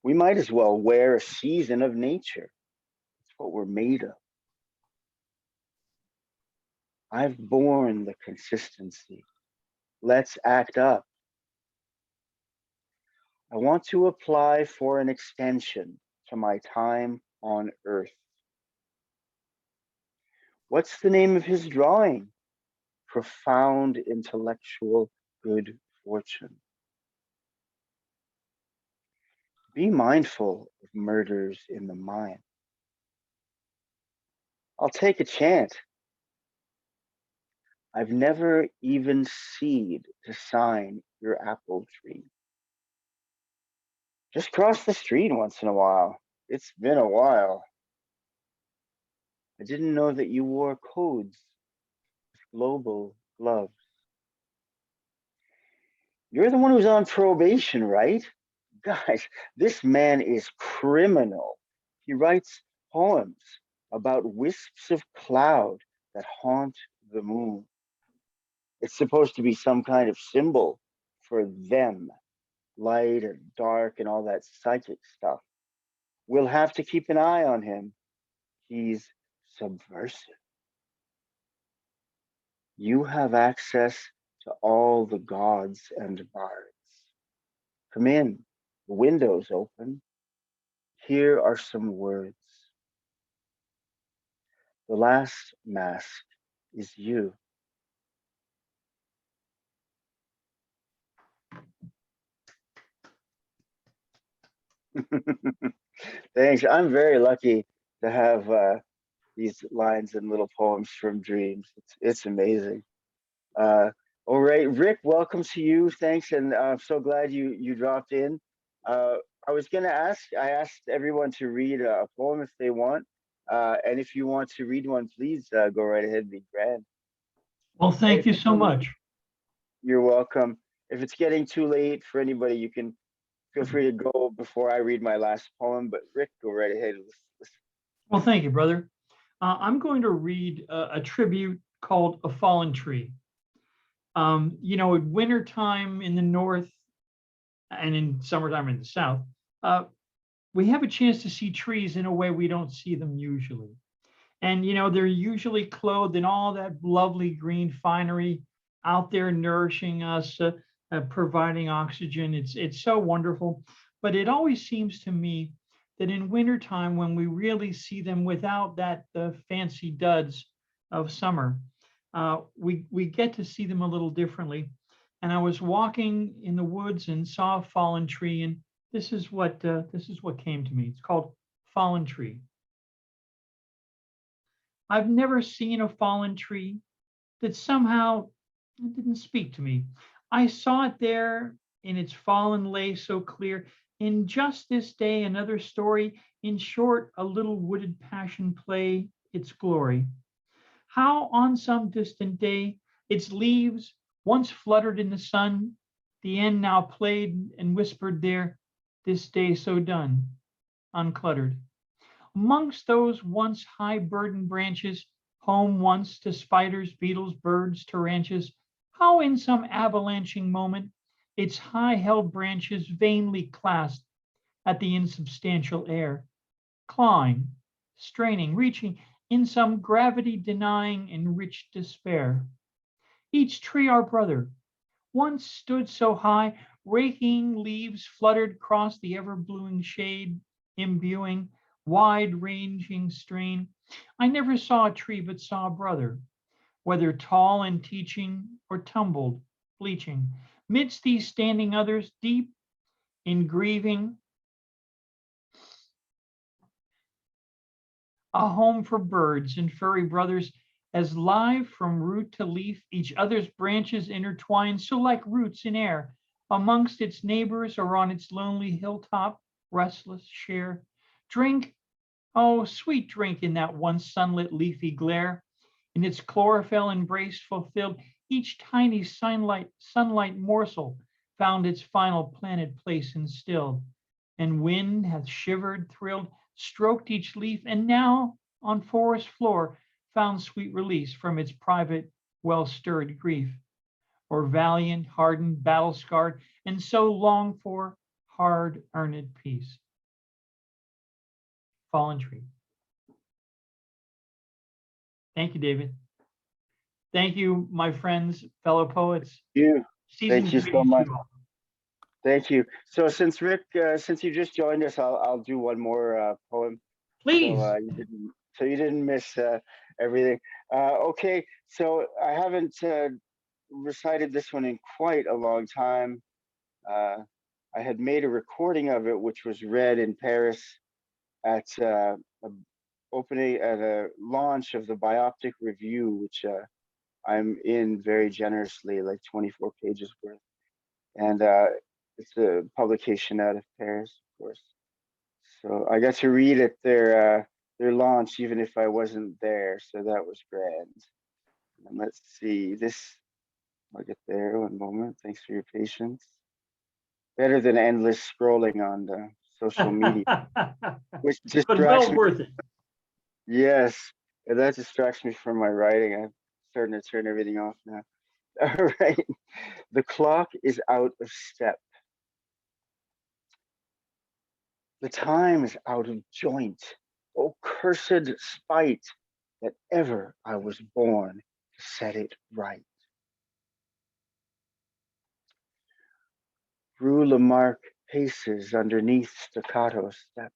Speaker 1: We might as well wear a season of nature. It's what we're made of. I've borne the consistency. Let's act up. I want to apply for an extension to my time on Earth. What's the name of his drawing? Profound intellectual good fortune. Be mindful of murders in the mind. I'll take a chance. I've never even seed to sign your apple tree. Just cross the street once in a while. It's been a while. I didn't know that you wore codes with global gloves. You're the one who's on probation, right? Guys, this man is criminal. He writes poems about wisps of cloud that haunt the moon. It's supposed to be some kind of symbol for them, light and dark and all that psychic stuff. We'll have to keep an eye on him. He's subversive. You have access to all the gods and bards. Come in, the window's open. Here are some words. The last mask is you. Thanks. I'm very lucky to have these lines and little poems from dreams. It's amazing. All right, Rick, welcome to you. Thanks, and I'm so glad you dropped in. I was gonna ask. I asked everyone to read a poem if they want, and if you want to read one, please go right ahead. Be grand.
Speaker 7: Well, thank you so much.
Speaker 1: You're welcome. If it's getting too late for anybody, you can feel free to go before I read my last poem. But Rick, go right ahead.
Speaker 7: Well, thank you, brother. I'm going to read a tribute called A Fallen Tree. You know, at wintertime in the north and in summertime in the south, we have a chance to see trees in a way we don't see them usually. And, you know, they're usually clothed in all that lovely green finery out there nourishing us, providing oxygen. It's so wonderful. But it always seems to me that in wintertime, when we really see them without the fancy duds of summer, we get to see them a little differently. And I was walking in the woods and saw a fallen tree, and this is what came to me. It's called Fallen Tree. I've never seen a fallen tree that somehow didn't speak to me. I saw it there in its fallen lay so clear. In just this day, another story. In short, a little wooded passion play its glory. How on some distant day, its leaves once fluttered in the sun, the end now played and whispered there, this day so done, uncluttered. Amongst those once high burdened branches, home once to spiders, beetles, birds, tarantulas, how in some avalanching moment its high held branches vainly clasped at the insubstantial air, clawing, straining, reaching in some gravity denying enriched despair. Each tree our brother, once stood so high, raking leaves fluttered across the ever-bluing shade, imbuing wide-ranging strain. I never saw a tree but saw a brother, whether tall and teaching or tumbled, bleaching. Midst these standing others, deep in grieving, a home for birds and furry brothers, as live from root to leaf, each other's branches intertwined, so like roots in air, amongst its neighbors or on its lonely hilltop, restless share. Drink, oh, sweet drink in that once sunlit leafy glare, in its chlorophyll embrace fulfilled, each tiny sunlight morsel found its final planted place instilled. and wind hath shivered, thrilled, stroked each leaf, and now on forest floor found sweet release from its private, well-stirred grief, or valiant, hardened, battle-scarred, and so longed for hard-earned peace. Fallen Tree. Thank you, David. Thank you, my friends, fellow poets.
Speaker 1: You.
Speaker 7: Season
Speaker 1: Thank you so
Speaker 7: greetings to
Speaker 1: much.
Speaker 7: you all.
Speaker 1: Thank you. So since Rick, since you just joined us, I'll do one more poem.
Speaker 7: Please.
Speaker 1: So you didn't miss everything. Okay, so I haven't recited this one in quite a long time. I had made a recording of it, which was read in Paris at a launch of the Bioptic Review, which I'm in very generously, like 24 pages worth, and it's a publication out of Paris, of course. So I got to read at their launch, even if I wasn't there. So that was grand. And let's see this. I'll get there. One moment. Thanks for your patience. Better than endless scrolling on the social media, which
Speaker 7: But
Speaker 1: distracts
Speaker 7: well
Speaker 1: me.
Speaker 7: worth it.
Speaker 1: Yes, and that distracts me from my writing. I'm starting to turn everything off now. All right. The clock is out of step. The time is out of joint. Oh, cursed spite that ever I was born to set it right. Rue Lamarck paces underneath staccato steps,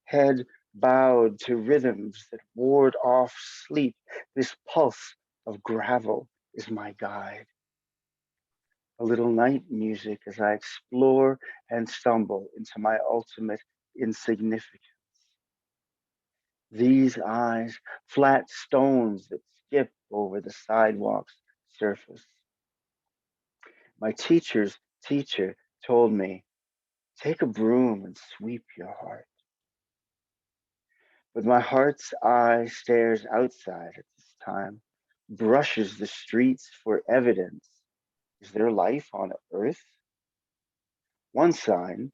Speaker 1: head bowed to rhythms that ward off sleep. This pulse of gravel is my guide. A little night music as I explore and stumble into my ultimate insignificance. These eyes, flat stones that skip over the sidewalk's surface. My teacher's teacher told me, take a broom and sweep your heart. But my heart's eye stares outside at this time, brushes the streets for evidence. Is there life on earth? One sign,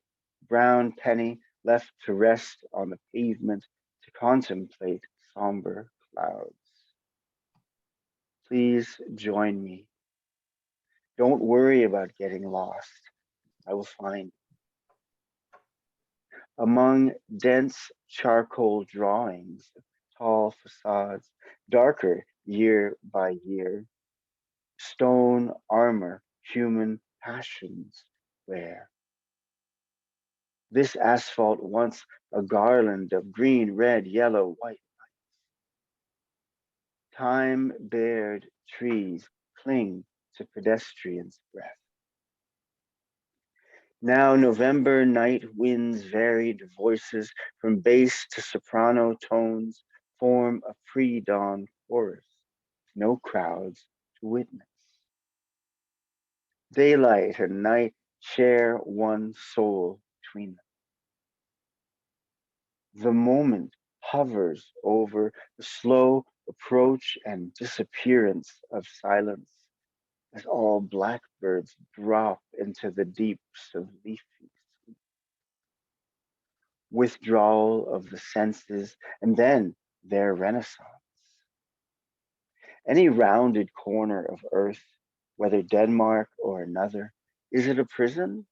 Speaker 1: brown penny left to rest on the pavement to contemplate somber clouds. Please join me. Don't worry about getting lost. I will find you. Among dense charcoal drawings of tall facades, darker year by year, stone armor, human passions wear. This asphalt once a garland of green, red, yellow, white lights. Time-bared trees cling to pedestrians' breath. Now November night winds varied voices from bass to soprano tones form a pre-dawn chorus, no crowds to witness. Daylight and night share one soul between them. The moment hovers over the slow approach and disappearance of silence as all blackbirds drop into the deeps of leafy sleep. Withdrawal of the senses, and then their renaissance. Any rounded corner of earth, whether Denmark or another, is it a prison?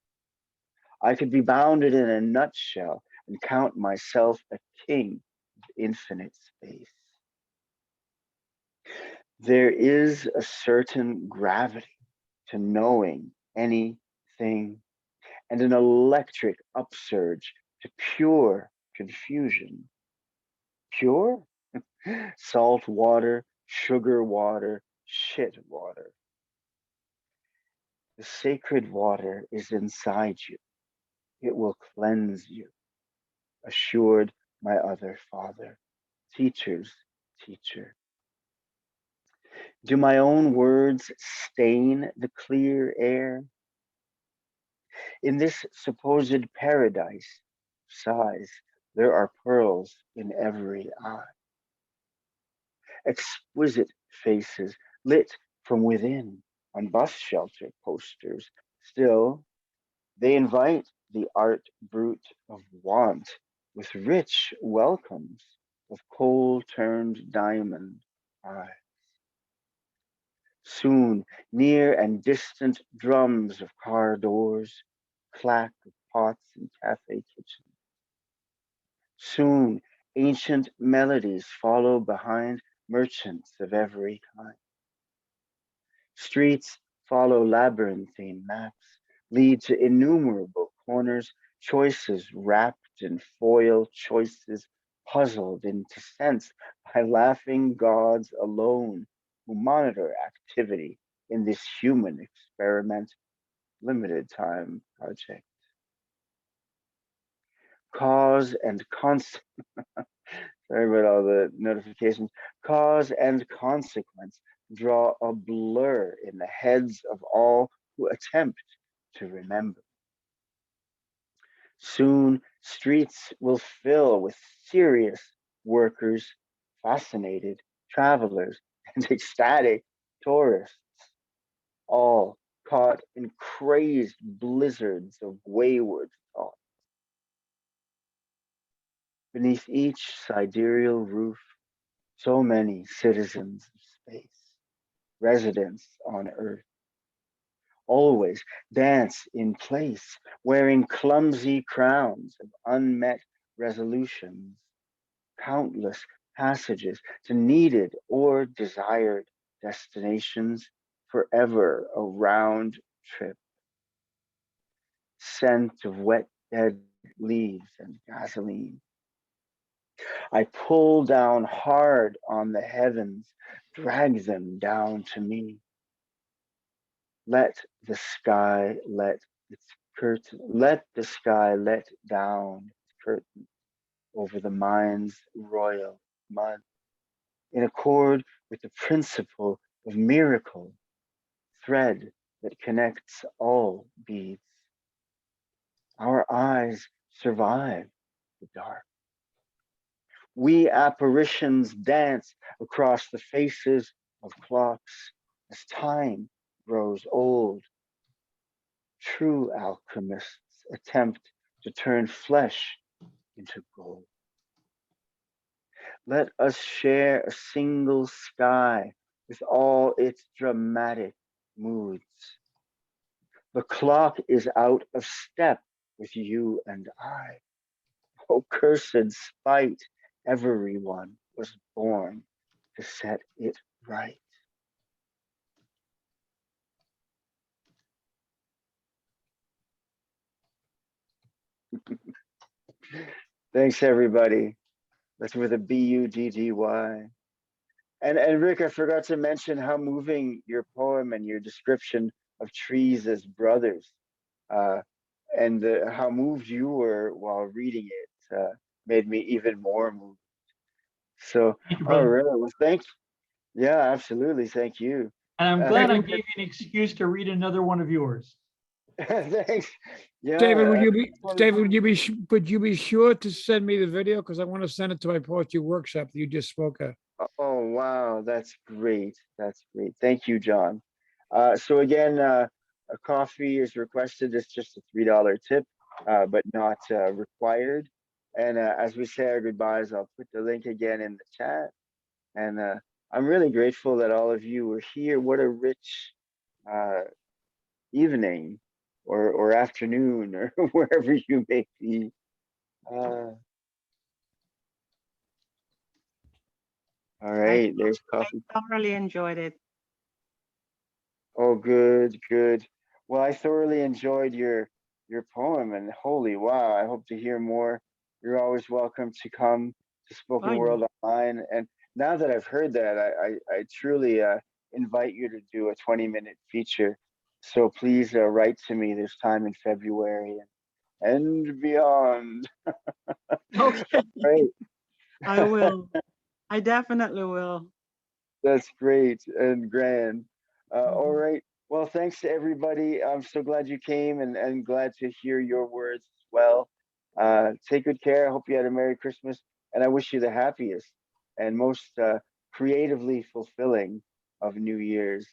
Speaker 1: I could be bounded in a nutshell and count myself a king of infinite space. There is a certain gravity to knowing anything and an electric upsurge to pure confusion. Pure? Salt water, sugar water, shit water. The sacred water is inside you. It will cleanse you, assured my other father, teacher's teacher. Do my own words stain the clear air? In this supposed paradise, sighs, there are pearls in every eye. Exquisite faces lit from within on bus shelter posters. Still, they invite the art brute of want, with rich welcomes of coal-turned diamond eyes. Soon near and distant drums of car doors, clack of pots in cafe kitchens. Soon ancient melodies follow behind merchants of every kind. Streets follow labyrinthine maps, lead to innumerable corners, choices wrapped in foil, choices puzzled into sense by laughing gods alone who monitor activity in this human experiment limited time project. Cause and consequence. Sorry about all the notifications. Cause and consequence draw a blur in the heads of all who attempt to remember. Soon, streets will fill with serious workers, fascinated travelers, and ecstatic tourists, all caught in crazed blizzards of wayward thought. Beneath each sidereal roof, so many citizens of space, residents on Earth, always dance in place, wearing clumsy crowns of unmet resolutions, countless passages to needed or desired destinations, forever a round trip. Scent of wet dead leaves and gasoline. I pull down hard on the heavens, drag them down to me. Let the sky let its curtain, let the sky let down its curtain over the mind's royal mud, in accord with the principle of miracle, thread that connects all beads. Our eyes survive the dark. We apparitions dance across the faces of clocks as time grows old. True alchemists attempt to turn flesh into gold. Let us share a single sky with all its dramatic moods. The clock is out of step with you and I. Oh, cursed spite, everyone was born to set it right. Thanks, everybody. That's with a Buddy. And Rick, I forgot to mention how moving your poem and your description of trees as brothers, uh, and how moved you were while reading it, made me even more moved. So,
Speaker 7: Thank you,
Speaker 1: all
Speaker 7: brother.
Speaker 1: right, well, thanks. Yeah, absolutely. Thank you.
Speaker 7: And I'm glad I
Speaker 1: Rick,
Speaker 7: gave you an excuse to read another one of yours.
Speaker 1: thanks.
Speaker 2: David,
Speaker 1: Yeah.
Speaker 2: would you be sure to send me the video? Because I want to send it to my poetry workshop that you just spoke of.
Speaker 1: Oh, wow. That's great. That's great. Thank you, John. So again, a coffee is requested. It's just a $3 tip, but not required. And as we say our goodbyes, I'll put the link again in the chat. And I'm really grateful that all of you were here. What a rich uh, evening or afternoon or wherever you may be. All right, there's coffee.
Speaker 6: I thoroughly enjoyed it.
Speaker 1: Oh, good, good. Well, I thoroughly enjoyed your poem, and holy wow, I hope to hear more. You're always welcome to come to
Speaker 6: Oh,
Speaker 1: Spoken
Speaker 6: yeah.
Speaker 1: World Online. And now that I've heard that, I truly invite you to do a 20-minute feature. So please write to me. There's time in February and beyond.
Speaker 6: Okay,
Speaker 1: Right,
Speaker 6: I will. I definitely will.
Speaker 1: that's great and grand. All
Speaker 6: Mhm.
Speaker 1: right. Well, thanks to everybody. I'm so glad you came and glad to hear your words as well. Take good care. I hope you had a Merry Christmas, and I wish you the happiest and most creatively fulfilling of New Year's.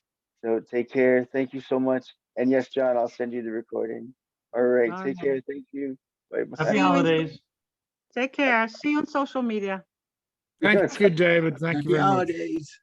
Speaker 1: So take care. Thank you so much. And yes, John, I'll send you the recording. All right.
Speaker 6: All
Speaker 1: Take
Speaker 6: right.
Speaker 1: care. Thank you. Bye
Speaker 7: Happy
Speaker 6: See
Speaker 1: bye.
Speaker 6: you in-
Speaker 7: holidays.
Speaker 6: Take care. See you on social media.
Speaker 2: Thank you, David. Thank you
Speaker 5: Happy
Speaker 2: very much.
Speaker 5: holidays.